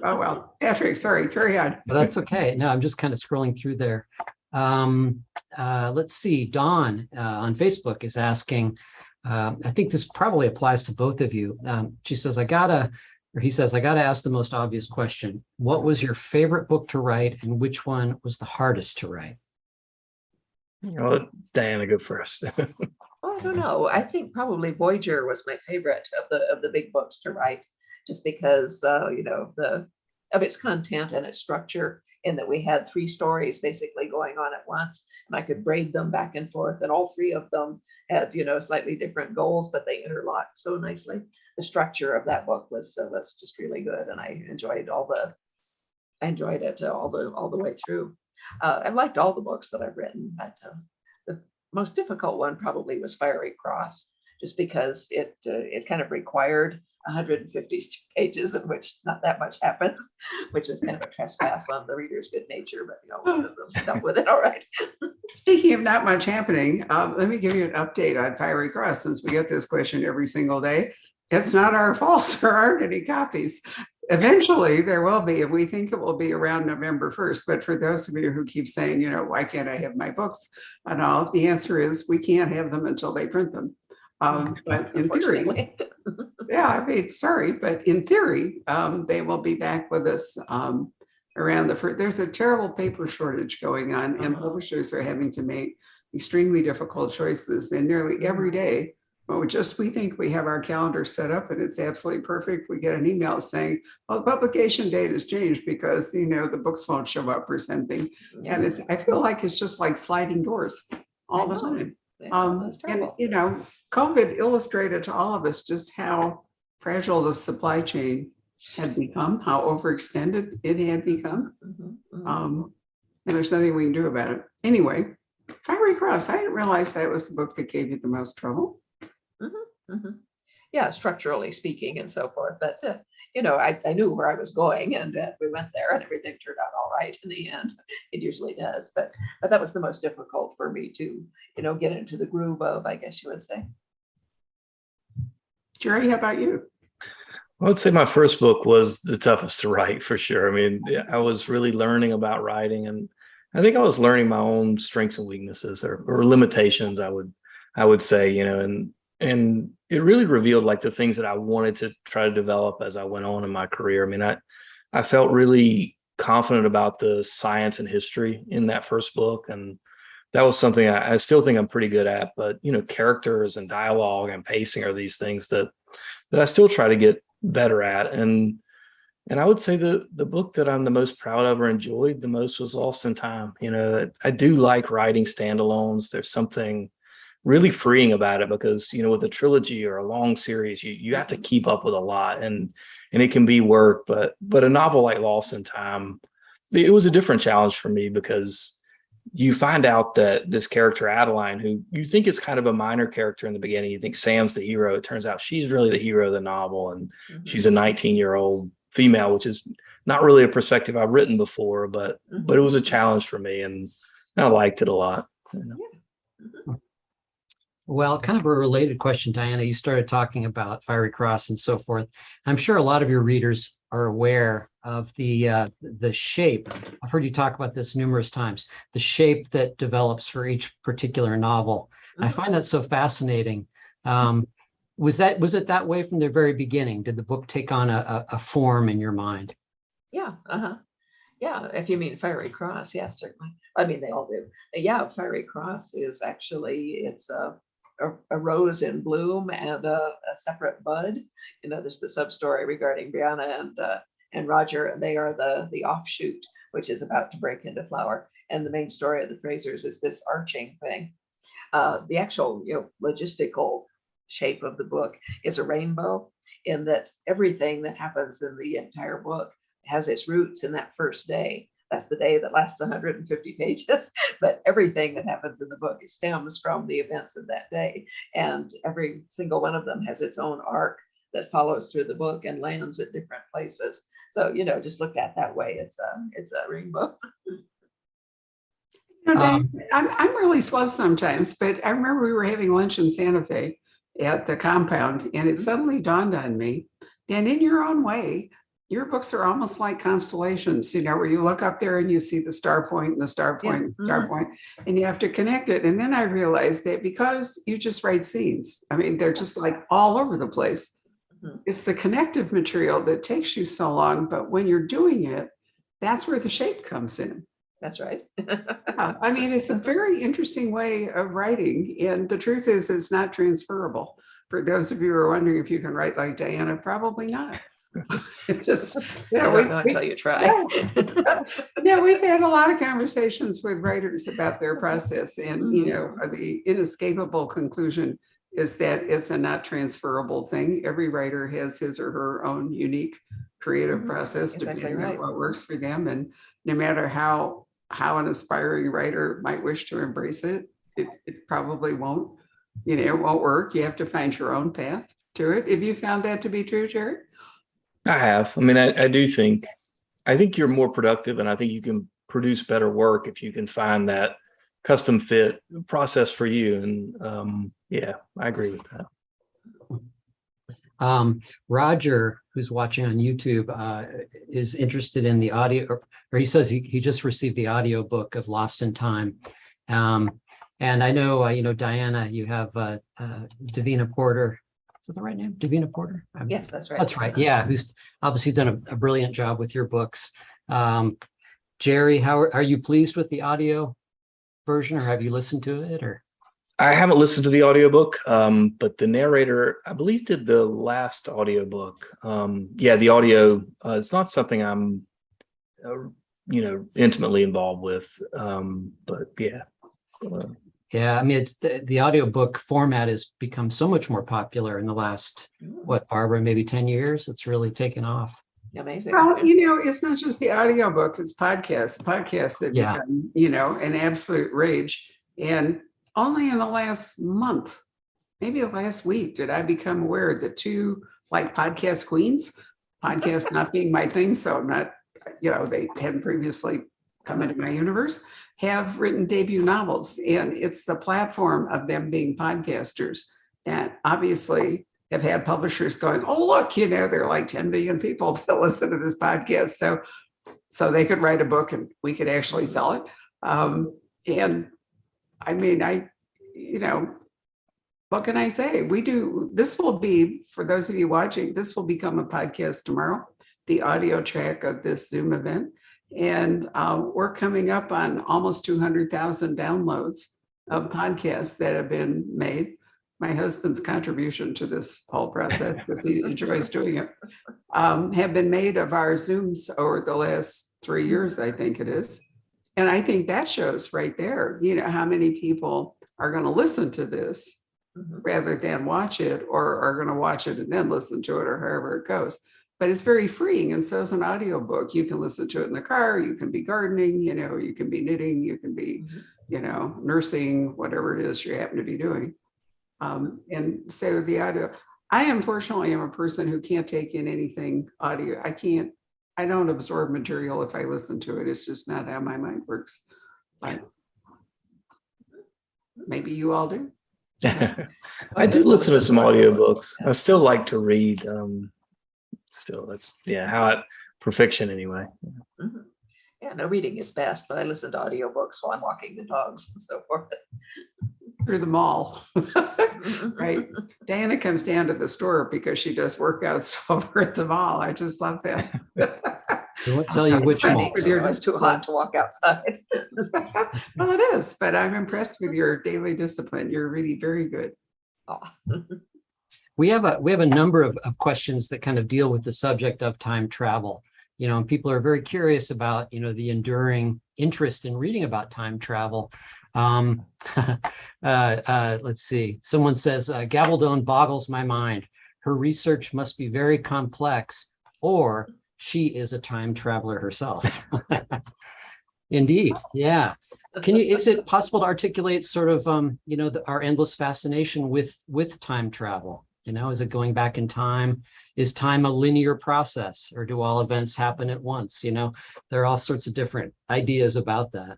S2: Oh, well, Patrick, sorry, carry on.
S1: Well, that's okay. No, I'm just kind of scrolling through there. Let's see, Dawn on Facebook is asking, I think this probably applies to both of you. She says, he says, I gotta ask the most obvious question. What was your favorite book to write and which one was the hardest to write?
S4: Well, Diana, go first.
S3: Well, I don't know. I think probably Voyager was my favorite of the big books to write. just because, of its content and its structure, in that we had 3 stories basically going on at once, and I could braid them back and forth, and all 3 of them had, slightly different goals, but they interlocked so nicely. The structure of that book was just really good, and I enjoyed it all the way through. I've liked all the books that I've written, but the most difficult one probably was Fiery Cross, just because it kind of required 150 pages in which not that much happens, which is kind of a trespass on the reader's good nature, but most of them dealt with it all right.
S2: Speaking of not much happening, let me give you an update on Fiery Cross, since we get this question every single day. It's not our fault there aren't any copies. Eventually there will be, and we think it will be around November 1st. But for those of you who keep saying, why can't I have my books and all, the answer is we can't have them until they print them. But in theory, yeah, I mean, sorry, but in theory, they will be back with us around there's a terrible paper shortage going on, and publishers are having to make extremely difficult choices. And nearly every day, we think we have our calendar set up and it's absolutely perfect, we get an email saying, well, the publication date has changed because, the books won't show up or something.
S3: Yeah.
S2: And I feel like it's just like sliding doors all the time.
S3: That's terrible.
S2: And COVID illustrated to all of us just how fragile the supply chain had become, how overextended it had become. And there's nothing we can do about it. Anyway, Fiery Cross, I didn't realize that was the book that gave you the most trouble.
S3: Yeah, structurally speaking and so forth. But, I knew where I was going, and we went there, and everything turned out all right in the end. It usually does. But that was the most difficult for me to, get into the groove of, I guess you would say.
S2: Jerry, how about you?
S4: I would say my first book was the toughest to write, for sure. I mean, I was really learning about writing, and I think I was learning my own strengths and weaknesses, or limitations, I would say, and it really revealed like the things that I wanted to try to develop as I went on in my career. I mean, I felt really confident about the science and history in that first book, and that was something I still think I'm pretty good at. But characters and dialogue and pacing are these things that I still try to get better at. And I would say the book that I'm the most proud of or enjoyed the most was Lost in Time. I do like writing standalones. There's something really freeing about it, because with a trilogy or a long series, you have to keep up with a lot, and it can be work. But a novel like Lost in Time, it was a different challenge for me, because you find out that this character Adeline, who you think is kind of a minor character in the beginning, you think Sam's the hero. It turns out she's really the hero of the novel, and she's a 19-year-old female, which is not really a perspective I've written before, but it was a challenge for me, and I liked it a lot.
S1: Well, kind of a related question, Diana. You started talking about Fiery Cross and so forth. I'm sure a lot of your readers are aware of the shape. I've heard you talk about this numerous times. The shape that develops for each particular novel. I find that so fascinating. Was it that way from the very beginning? Did the book take on a form in your mind?
S3: Yeah. Yeah, if you mean Fiery Cross, yes, certainly. I mean, they all do. Yeah, Fiery Cross is actually, it's a rose in bloom and a separate bud. There's the sub story regarding Brianna and Roger, and they are the offshoot, which is about to break into flower. And the main story of the Frasers is this arching thing. The actual, logistical shape of the book is a rainbow, in that everything that happens in the entire book has its roots in that first day. That's the day that lasts 150 pages, but everything that happens in the book stems from the events of that day. And every single one of them has its own arc that follows through the book and lands at different places. So, just look at it that way. It's a rainbow.
S2: I'm really slow sometimes, but I remember we were having lunch in Santa Fe at the compound, and it suddenly dawned on me, and in your own way, your books are almost like constellations, where you look up there and you see the star point and the star point, and the star point, and you have to connect it. And then I realized that because you just write scenes, I mean, they're just like all over the place. It's the connective material that takes you so long, but when you're doing it, that's where the shape comes in.
S3: That's right.
S2: I mean, it's a very interesting way of writing. And the truth is, it's not transferable. For those of you who are wondering if you can write like Diana, probably not. Just,
S3: I don't know until you try.
S2: Yeah, we've had a lot of conversations with writers about their process, and the inescapable conclusion is that it's a not transferable thing. Every writer has his or her own unique creative process, depending on what works for them, and no matter how an aspiring writer might wish to embrace it, it probably won't. It won't work. You have to find your own path to it. Have you found that to be true, Jared?
S4: I have. I mean, I think you're more productive, and I think you can produce better work if you can find that custom fit process for you. And yeah, I agree with that.
S1: Roger, who's watching on YouTube, is interested in the audio, or he says he just received the audio book of Lost in Time. And I know, Diana, you have Davina Porter. Is that the right name? Davina Porter?
S3: Yes, that's right.
S1: That's right. Yeah, who's obviously done a brilliant job with your books. Jerry, how are you pleased with the audio version, or have you listened to it? Or
S4: I haven't listened to the audiobook, but the narrator, I believe, did the last audiobook. Yeah, the audio, it's not something I'm, intimately involved with. But yeah.
S1: Yeah, I mean, it's the audiobook format has become so much more popular in the last, what, Barbara, maybe 10 years? It's really taken off.
S3: Amazing.
S2: Well, it's not just the audiobook, it's podcasts that become, an absolute rage. And only in the last month, maybe the last week, did I become aware that two podcast queens, podcast not being my thing, so I'm not, they hadn't previously come into my universe, have written debut novels. And it's the platform of them being podcasters that obviously have had publishers going, oh, look, there are like 10 million people that listen to this podcast. So they could write a book and we could actually sell it. And I mean, what can I say? This will be, for those of you watching, this will become a podcast tomorrow, the audio track of this Zoom event. And we're coming up on almost 200,000 downloads of podcasts that have been made. My husband's contribution to this whole process, because he enjoys doing it, have been made of our Zooms over the last 3 years, I think it is. And I think that shows right there, how many people are going to listen to this rather than watch it, or are going to watch it and then listen to it, or however it goes. But it's very freeing, and so is an audiobook. You can listen to it in the car, you can be gardening, you can be knitting, you can be, nursing, whatever it is you happen to be doing. And so the audio, I unfortunately am a person who can't take in anything audio. I don't absorb material if I listen to it. It's just not how my mind works. But maybe you all do.
S4: I do listen to some audiobooks. I still like to read. Still, that's for fiction anyway.
S3: Mm-hmm. Yeah, no, reading is best, but I listen to audiobooks while I'm walking the dogs and so forth.
S2: Through the mall, right? Diana comes down to the store because she does workouts over at the mall. I just love that.
S1: I won't tell you which mall.
S3: It's too hot to walk outside.
S2: Well, it is, but I'm impressed with your daily discipline. You're really very good.
S3: Oh.
S1: We have a number of questions that kind of deal with the subject of time travel. And people are very curious about, the enduring interest in reading about time travel. Let's see. Someone says, Gabaldon boggles my mind. Her research must be very complex, or she is a time traveler herself. Indeed. Yeah. Is it possible to articulate sort of, our endless fascination with time travel? Is it going back in time? Is time a linear process, or do all events happen at once? There are all sorts of different ideas about that.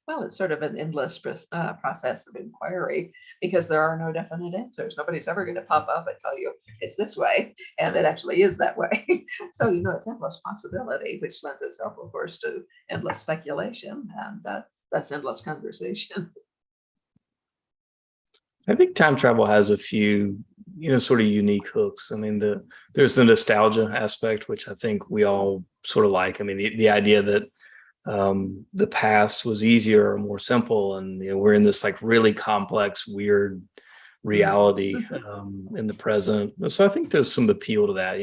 S3: Well, it's sort of an endless process of inquiry, because there are no definite answers. Nobody's ever going to pop up and tell you it's this way, and it actually is that way. So, it's endless possibility, which lends itself, of course, to endless speculation and thus endless conversation.
S4: I think time travel has a few, sort of unique hooks. I mean, there's the nostalgia aspect, which I think we all sort of like. I mean, the idea that the past was easier or more simple, and we're in this really complex, weird reality in the present. So I think there's some appeal to that.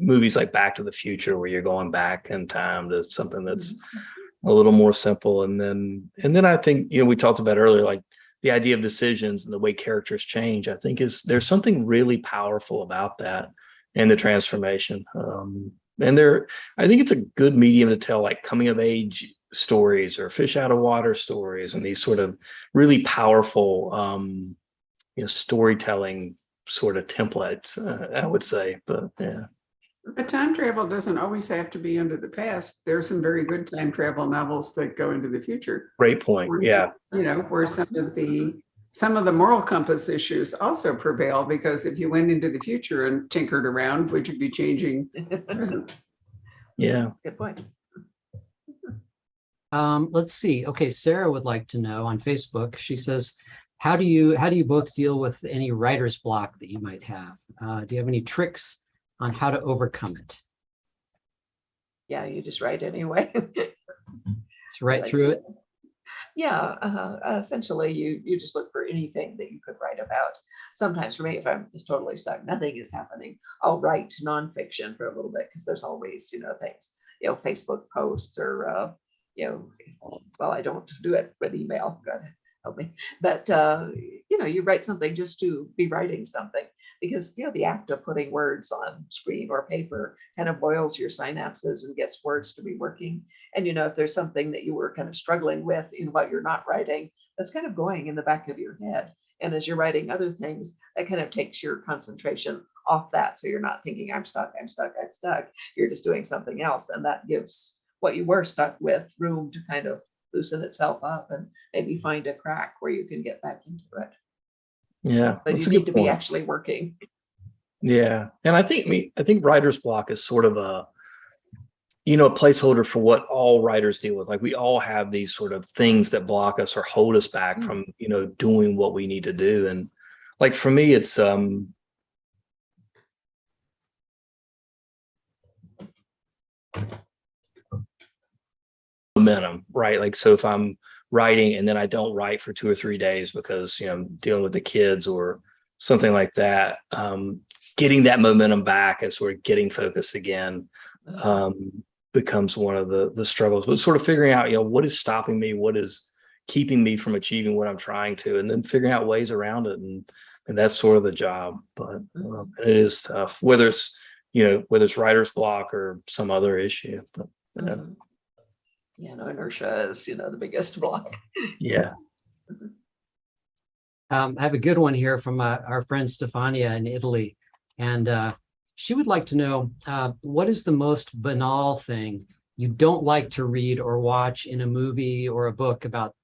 S4: movies like Back to the Future, where you're going back in time to something that's a little more simple. And then I think, we talked about earlier, like the idea of decisions and the way characters change, I think there's something really powerful about that and the transformation. I think it's a good medium to tell like coming of age stories or fish out of water stories and these sort of really powerful, storytelling sort of templates, I would say. But yeah.
S2: But time travel doesn't always have to be into the past. There are some very good time travel novels that go into the future.
S4: Great point. Yeah.
S2: Where some of the moral compass issues also prevail, because if you went into the future and tinkered around, would you be changing the present?
S4: Yeah.
S3: Good point.
S1: Let's see. Okay, Sarah would like to know on Facebook. She says, how do you both deal with any writer's block that you might have? Do you have any tricks on how to overcome it?
S3: Yeah, you just write anyway.
S1: It's right through it.
S3: Yeah, essentially you just look for anything that you could write about. Sometimes for me, if I'm just totally stuck, nothing is happening, I'll write nonfiction for a little bit, because there's always, things, Facebook posts or, well, I don't do it with email, God help me. But, you write something just to be writing something, because, the act of putting words on screen or paper kind of boils your synapses and gets words to be working. And, if there's something that you were kind of struggling with in what you're not writing, that's kind of going in the back of your head. And as you're writing other things, that kind of takes your concentration off that. So you're not thinking, I'm stuck. You're just doing something else. And that gives what you were stuck with room to kind of loosen itself up and maybe find a crack where you can get back into it.
S4: Yeah.
S3: But you need to be actually working.
S4: Yeah. And I think writer's block is sort of a placeholder for what all writers deal with. Like we all have these sort of things that block us or hold us back from, doing what we need to do. And like for me, it's momentum, right? Like, so if I'm writing and then I don't write for 2 or 3 days because, I'm dealing with the kids or something like that, getting that momentum back and sort of getting focused again, becomes one of the struggles. But sort of figuring out, what is stopping me, what is keeping me from achieving what I'm trying to, and then figuring out ways around it. And that's sort of the job. But it is tough, whether it's writer's block or some other issue. But
S3: inertia is, the biggest block.
S4: Yeah.
S1: I have a good one here from our friend Stefania in Italy. And she would like to know, what is the most banal thing you don't like to read or watch in a movie or a book about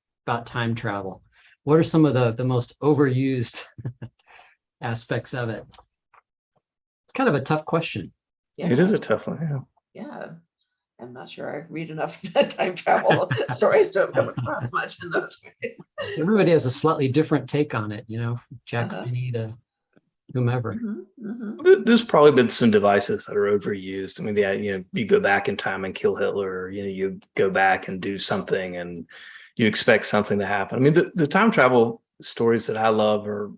S1: time travel? What are some of the most overused aspects of it? It's kind of a tough question.
S3: Yeah.
S4: It is a tough one.
S3: Yeah. I'm not sure I read enough time travel stories to have come across much in those ways.
S1: Everybody has a slightly different take on it, Jack Finney to whomever.
S4: There's probably been some devices that are overused. I mean, you go back in time and kill Hitler, or, you go back and do something and you expect something to happen. I mean, the time travel stories that I love are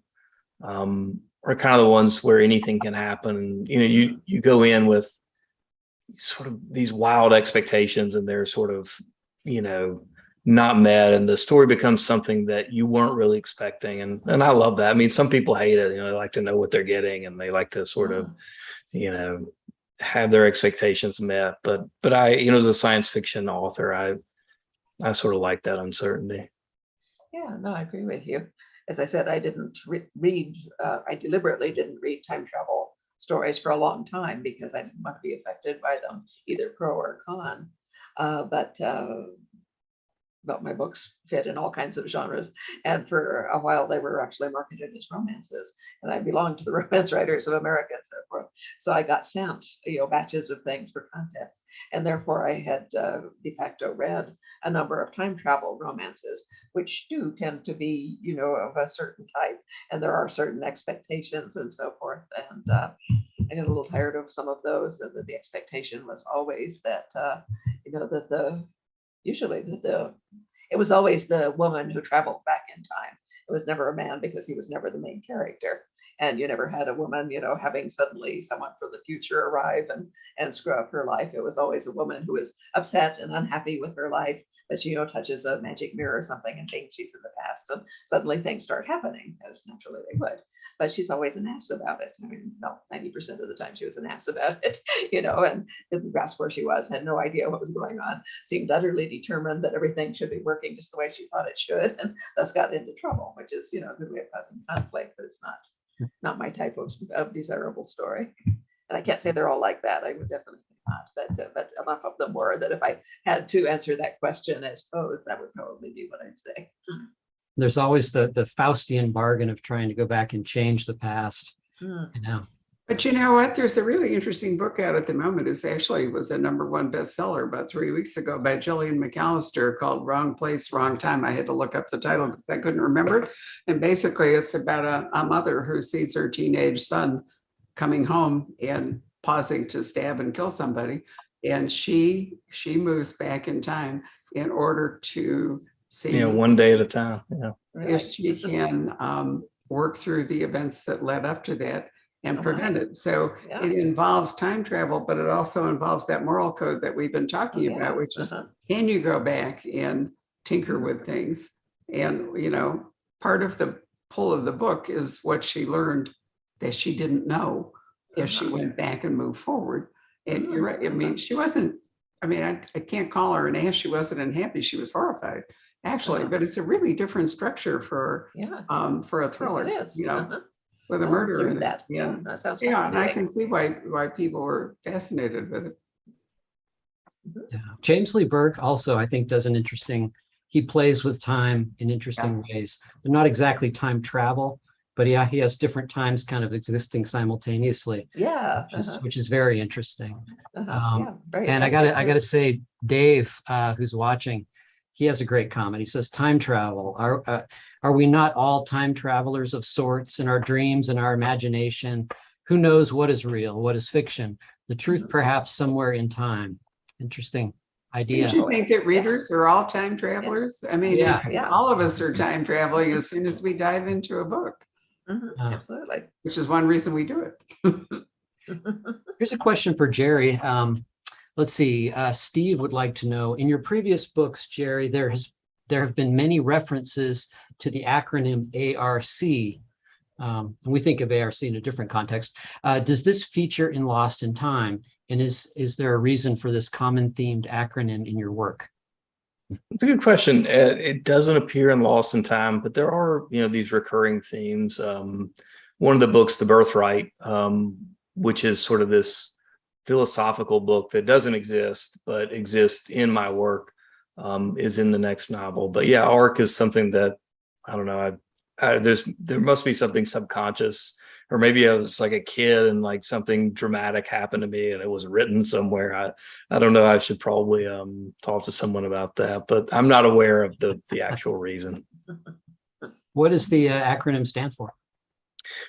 S4: kind of the ones where anything can happen. You go in with sort of these wild expectations and they're sort of, not met, and the story becomes something that you weren't really expecting. And I love that. I mean, some people hate it, they like to know what they're getting and they like to sort of, have their expectations met. But I, as a science fiction author, I sort of like that uncertainty.
S3: Yeah, no, I agree with you. As I said, I didn't read, I deliberately didn't read time travel stories for a long time because I didn't want to be affected by them, either pro or con. But my books fit in all kinds of genres. And for a while, they were actually marketed as romances. And I belonged to the Romance Writers of America and so forth. So I got sent, batches of things for contests. And therefore, I had de facto read a number of time travel romances, which do tend to be, of a certain type. And there are certain expectations and so forth. And I get a little tired of some of those. And that the expectation was always that, it was always the woman who traveled back in time. It was never a man because he was never the main character. and you never had a woman, having suddenly someone from the future arrive and screw up her life. It was always a woman who is upset and unhappy with her life, but she, touches a magic mirror or something and thinks she's in the past, and suddenly things start happening, as naturally they would. But she's always an ass about it. I mean, well, 90% of the time she was an ass about it, and didn't grasp where she was, had no idea what was going on, seemed utterly determined that everything should be working just the way she thought it should, and thus got into trouble, which is, a good way of causing conflict, but it's not my type of desirable story. And I can't say they're all like that. I would definitely not, but enough of them were that if I had to answer that question as posed, that would probably be what I'd say.
S1: There's always the Faustian bargain of trying to go back and change the past.
S2: But you know what? There's a really interesting book out at the moment. It actually was a #1 bestseller about 3 weeks ago by Gillian McAllister called Wrong Place, Wrong Time. I had to look up the title because I couldn't remember it. And basically it's about a mother who sees her teenage son coming home and pausing to stab and kill somebody. And she moves back in time in order to see
S4: one day at a time. Yeah.
S2: if she can work through the events that led up to that and prevent it. So it involves time travel, but it also involves that moral code that we've been talking about, which is, can you go back and tinker with things? And, part of the pull of the book is what she learned that she didn't know if she went back and moved forward. And you're right. I mean, she wasn't, I can't call her an ass. She wasn't unhappy. She was horrified, actually, but it's a really different structure for a thriller,
S3: Yes, it is.
S2: with a murder in it.
S3: That. Yeah, that sounds
S2: Yeah, and I
S3: fascinating.
S2: can see why people were fascinated with it.
S1: Yeah. James Lee Burke also, I think, does he plays with time in interesting ways. They're not exactly time travel, but he has different times kind of existing simultaneously.
S3: Yeah.
S1: Which is very interesting.
S3: Very
S1: and I gotta say, Dave, who's watching, he has a great comment. He says, time travel. Are we not all time travelers of sorts in our dreams and our imagination? Who knows what is real, what is fiction? The truth perhaps somewhere in time. Interesting idea.
S2: Do you think that readers are all time travelers? I mean, all of us are time traveling as soon as we dive into a book.
S3: Absolutely.
S2: Which is one reason we do it.
S1: Here's a question for Jerry. Let's see. Steve would like to know, in your previous books, Jerry, there have been many references to the acronym ARC. And we think of ARC in a different context. Does this feature in Lost in Time? And is there a reason for this common themed acronym in your work?
S4: It's a good question. It doesn't appear in Lost in Time, but there are, these recurring themes. One of the books, The Birthright, which is sort of this philosophical book that doesn't exist, but exists in my work, is in the next novel. But yeah, ARC is something that, I don't know, there must be something subconscious, or maybe I was like a kid and like something dramatic happened to me and it was written somewhere. I don't know. I should probably talk to someone about that, but I'm not aware of the actual reason.
S1: What does the acronym stand for?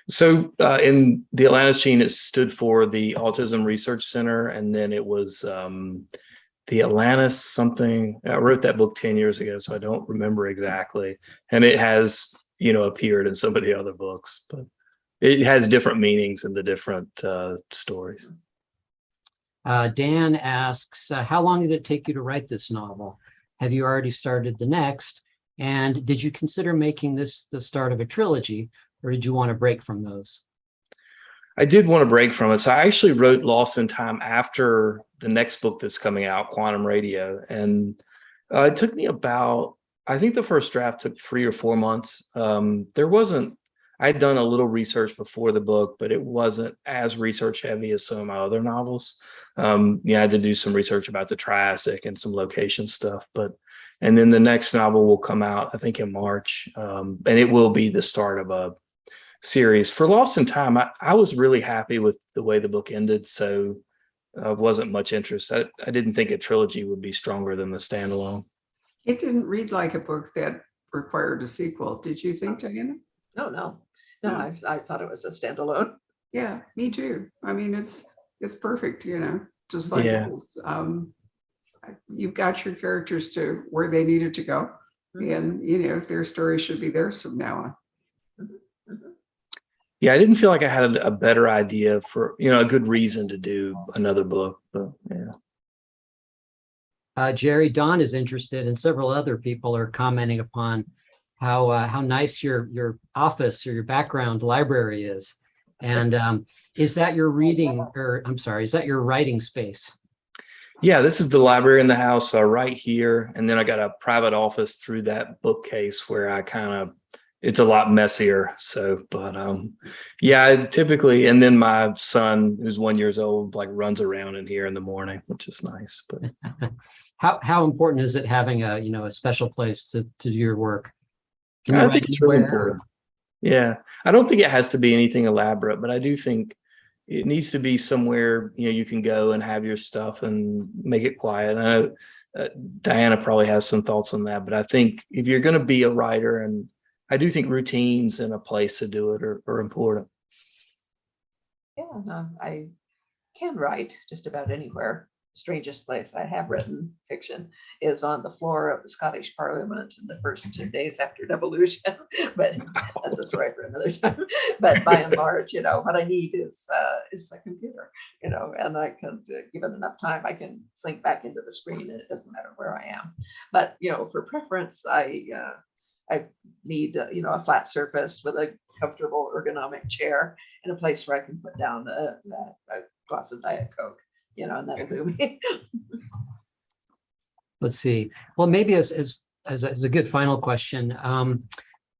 S4: So in the Atlantis Gene, it stood for the Autism Research Center, and then it was the Atlantis something. I wrote that book 10 years ago, so I don't remember exactly. And it has, appeared in some of the other books, but it has different meanings in the different stories.
S1: Dan asks, how long did it take you to write this novel? Have you already started the next? And did you consider making this the start of a trilogy, or did you want to break from those?
S4: I did want to break from it. So I actually wrote Lost in Time after the next book that's coming out, Quantum Radio. And it took me about, I think the first draft took 3 or 4 months. I'd done a little research before the book, but it wasn't as research heavy as some of my other novels. I had to do some research about the Triassic and some location stuff. And then the next novel will come out, I think, in March. And it will be the start of a series. For Lost in Time, I was really happy with the way the book ended, so wasn't much interest. I didn't think a trilogy would be stronger than the standalone.
S2: It didn't read like a book that required a sequel. Did you think, Diana?
S3: No. I thought it was a standalone.
S2: Yeah, me too. I mean, it's perfect, just like it is. You've got your characters to where they needed to go, and their story should be theirs from now on.
S4: Yeah, I didn't feel like I had a better idea for, a good reason to do another book, but yeah.
S1: Jerry, Don is interested, and several other people are commenting upon how nice your office or your background library is. And is that your reading, or I'm sorry, is that your writing space?
S4: Yeah, this is the library in the house. So I write here, and then I got a private office through that bookcase where I it's a lot messier. So, but yeah, I typically, and then my son, who's 1 year old, like runs around in here in the morning, which is nice. But
S1: how important is it having a special place to do your work? Can you
S4: I
S1: write
S4: think it's really
S1: anywhere?
S4: important. Yeah, I don't think it has to be anything elaborate, but I do think it needs to be somewhere you can go and have your stuff and make it quiet. I know Diana probably has some thoughts on that, but I think if you're going to be a writer, and I do think routines and a place to do it are important.
S3: Yeah, no, I can write just about anywhere. Strangest place I have written fiction is on the floor of the Scottish Parliament in the first 2 days after devolution, but that's a story for another time. But by and large, what I need is a computer, and I can, given enough time, I can sink back into the screen, and it doesn't matter where I am. But for preference, I need a flat surface with a comfortable ergonomic chair and a place where I can put down a glass of Diet Coke. And that'll do me.
S1: Let's see. Well, maybe as a good final question,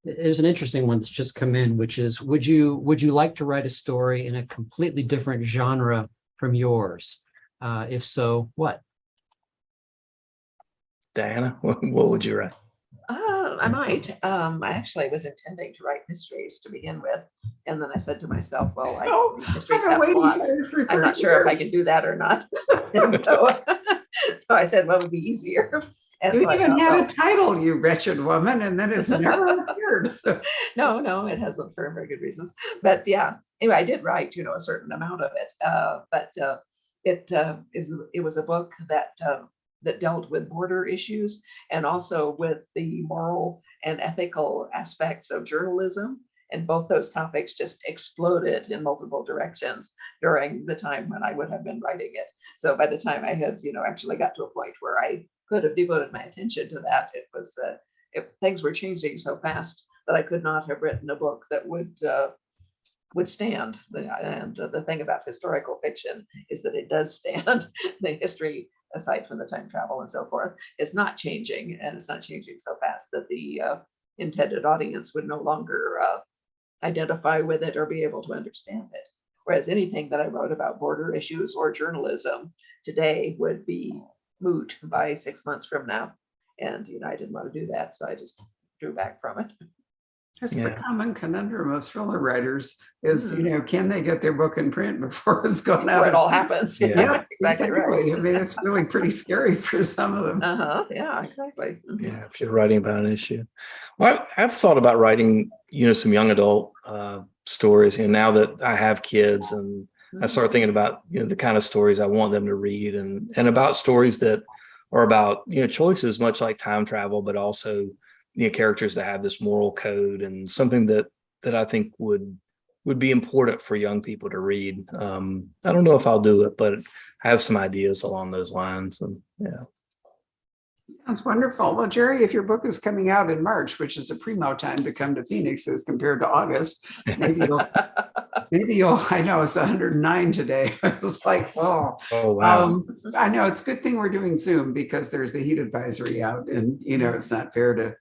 S1: there's an interesting one that's just come in, which is, would you like to write a story in a completely different genre from yours? If so, what?
S4: Diana, what would you write?
S3: I might. I actually was intending to write mysteries to begin with, and then I said to myself, "Well, mysteries have plots. I'm not sure if I can do that or not." And so I said, "What would be easier?" And
S2: You
S3: so
S2: even had a title, you wretched woman, and then it's never appeared.
S3: No, it hasn't for very good reasons. But yeah, anyway, I did write, a certain amount of it. But it was a book that dealt with border issues and also with the moral and ethical aspects of journalism. And both those topics just exploded in multiple directions during the time when I would have been writing it. So by the time I had, actually got to a point where I could have devoted my attention to that, it was things were changing so fast that I could not have written a book that would stand. And the thing about historical fiction is that it does stand. The history, aside from the time travel and so forth, is not changing, and it's not changing so fast that the intended audience would no longer identify with it or be able to understand it. Whereas anything that I wrote about border issues or journalism today would be moot by 6 months from now. And I didn't want to do that, so I just drew back from it.
S2: That's the common conundrum of thriller writers is, can they get their book in print before it's gone out?
S3: Before it all happens.
S2: Yeah,
S3: exactly right.
S2: I mean, it's really pretty scary for some of them.
S3: Yeah, exactly.
S4: Yeah, if you're writing about an issue. Well, I've thought about writing, some young adult stories. Now that I have kids, and I start thinking about the kind of stories I want them to read, and about stories that are about choices, much like time travel, but also characters that have this moral code, and something that I think would be important for young people to read. I don't know if I'll do it, but I have some ideas along those lines. And yeah.
S2: Sounds wonderful. Well, Jerry, if your book is coming out in March, which is a primo time to come to Phoenix as compared to August, maybe you'll, I know it's 109 today. I was like, oh
S4: wow.
S2: I know it's a good thing we're doing Zoom because there's the heat advisory out, and it's not fair to,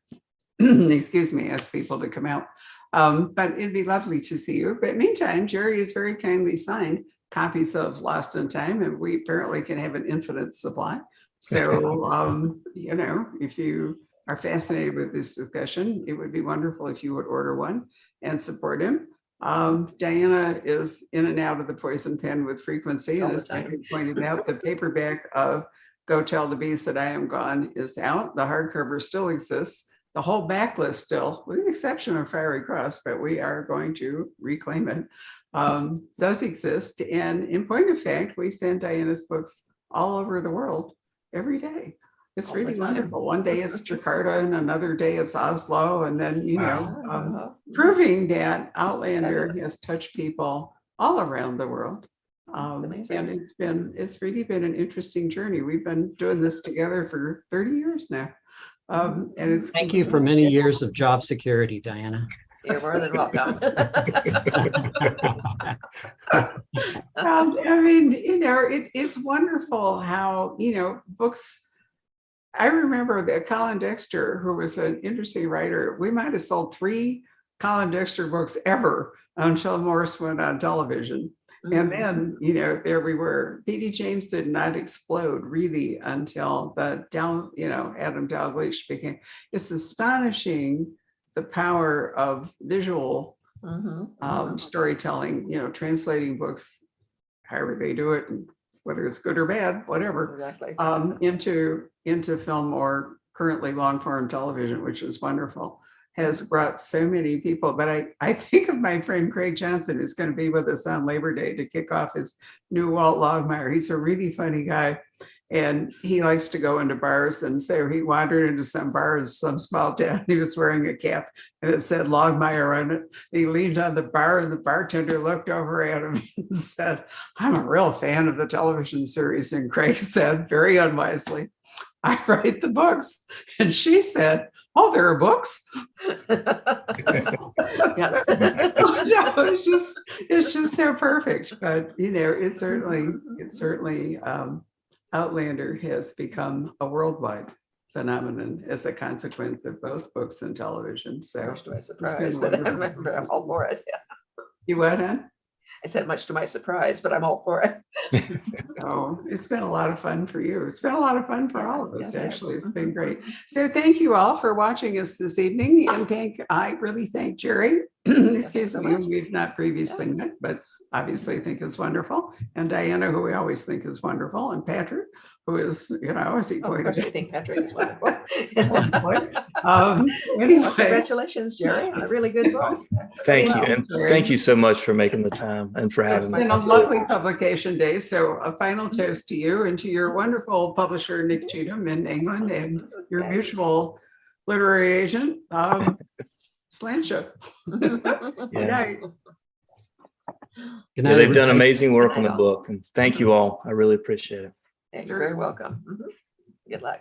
S2: excuse me, ask people to come out. But it'd be lovely to see you. But meantime, Jerry has very kindly signed copies of Lost in Time, and we apparently can have an infinite supply. So, if you are fascinated with this discussion, it would be wonderful if you would order one and support him. Diana is in and out of the Poison Pen with frequency. And as Patrick pointed out, the paperback of Go Tell the Beast That I Am Gone is out. The hardcover still exists. The whole backlist still, with the exception of Fiery Cross, but we are going to reclaim it, does exist. And in point of fact, we send Diana's books all over the world every day. It's
S3: all the
S2: really
S3: time.
S2: wonderful. One day it's Jakarta and another day it's Oslo. And then,
S3: Wow.
S2: proving that Outlander
S3: Fabulous.
S2: has touched people all around the world.
S3: amazing.
S2: And it's really been an interesting journey. We've been doing this together for 30 years now. And it's
S1: Thank you for many years of job security, Diana.
S3: You're more than welcome.
S2: I mean, it's wonderful how, books. I remember that Colin Dexter, who was an interesting writer, we might have sold 3 Colin Dexter books ever until Morse went on television. And then, there we were. P.D. James did not explode really until Adam Dalgliesh became. It's astonishing the power of visual storytelling, translating books, however they do it, and whether it's good or bad, whatever,
S3: Exactly.
S2: into film or currently long form television, which is wonderful, has brought so many people. But I think of my friend Craig Johnson, who's going to be with us on Labor Day to kick off his new Walt Logmeyer. He's a really funny guy. And he likes to go into bars, and so he wandered into some bar in some small town. He was wearing a cap and it said Logmeyer on it. He leaned on the bar and the bartender looked over at him and said, "I'm a real fan of the television series." And Craig said very unwisely, "I write the books." And she said, "Oh, there are books?"
S3: Yes.
S2: No, it's just so perfect. But it's certainly Outlander has become a worldwide phenomenon as a consequence of both books and television. So
S3: Much to my surprise, but I'm all for it. Yeah.
S2: you went on?
S3: I said much to my surprise, but I'm all for it.
S2: Oh, it's been a lot of fun for you. It's been a lot of fun for all of us,
S3: Yeah.
S2: actually. It's been great. So thank you all for watching us this evening. And I really thank Jerry. Excuse
S3: so
S2: me,
S3: much.
S2: we've not previously met, but obviously think is wonderful. And Diana, who we always think is wonderful, and Patrick, who is, as he
S3: Of
S2: pointed
S3: course, I
S2: out.
S3: think Patrick is wonderful.
S2: Anyway,
S3: Congratulations, Jerry, on a really good book.
S4: Thank you.
S2: Well,
S4: And
S2: Jerry.
S4: thank you so much for making the time and for
S3: It's
S4: having
S3: my
S4: me.
S2: been a
S3: pleasure.
S2: lovely publication day. So a final toast to you and to your wonderful publisher, Nick Cheatham in England, and your
S3: Thanks.
S2: mutual literary agent, Slantia. Good
S4: Yeah.
S2: night.
S1: Good
S4: Yeah,
S1: night,
S4: they've done
S1: everybody.
S4: amazing work
S3: Good
S4: on the
S3: night, all.
S4: book. And thank you all. I really appreciate it.
S3: You're very welcome. Good luck.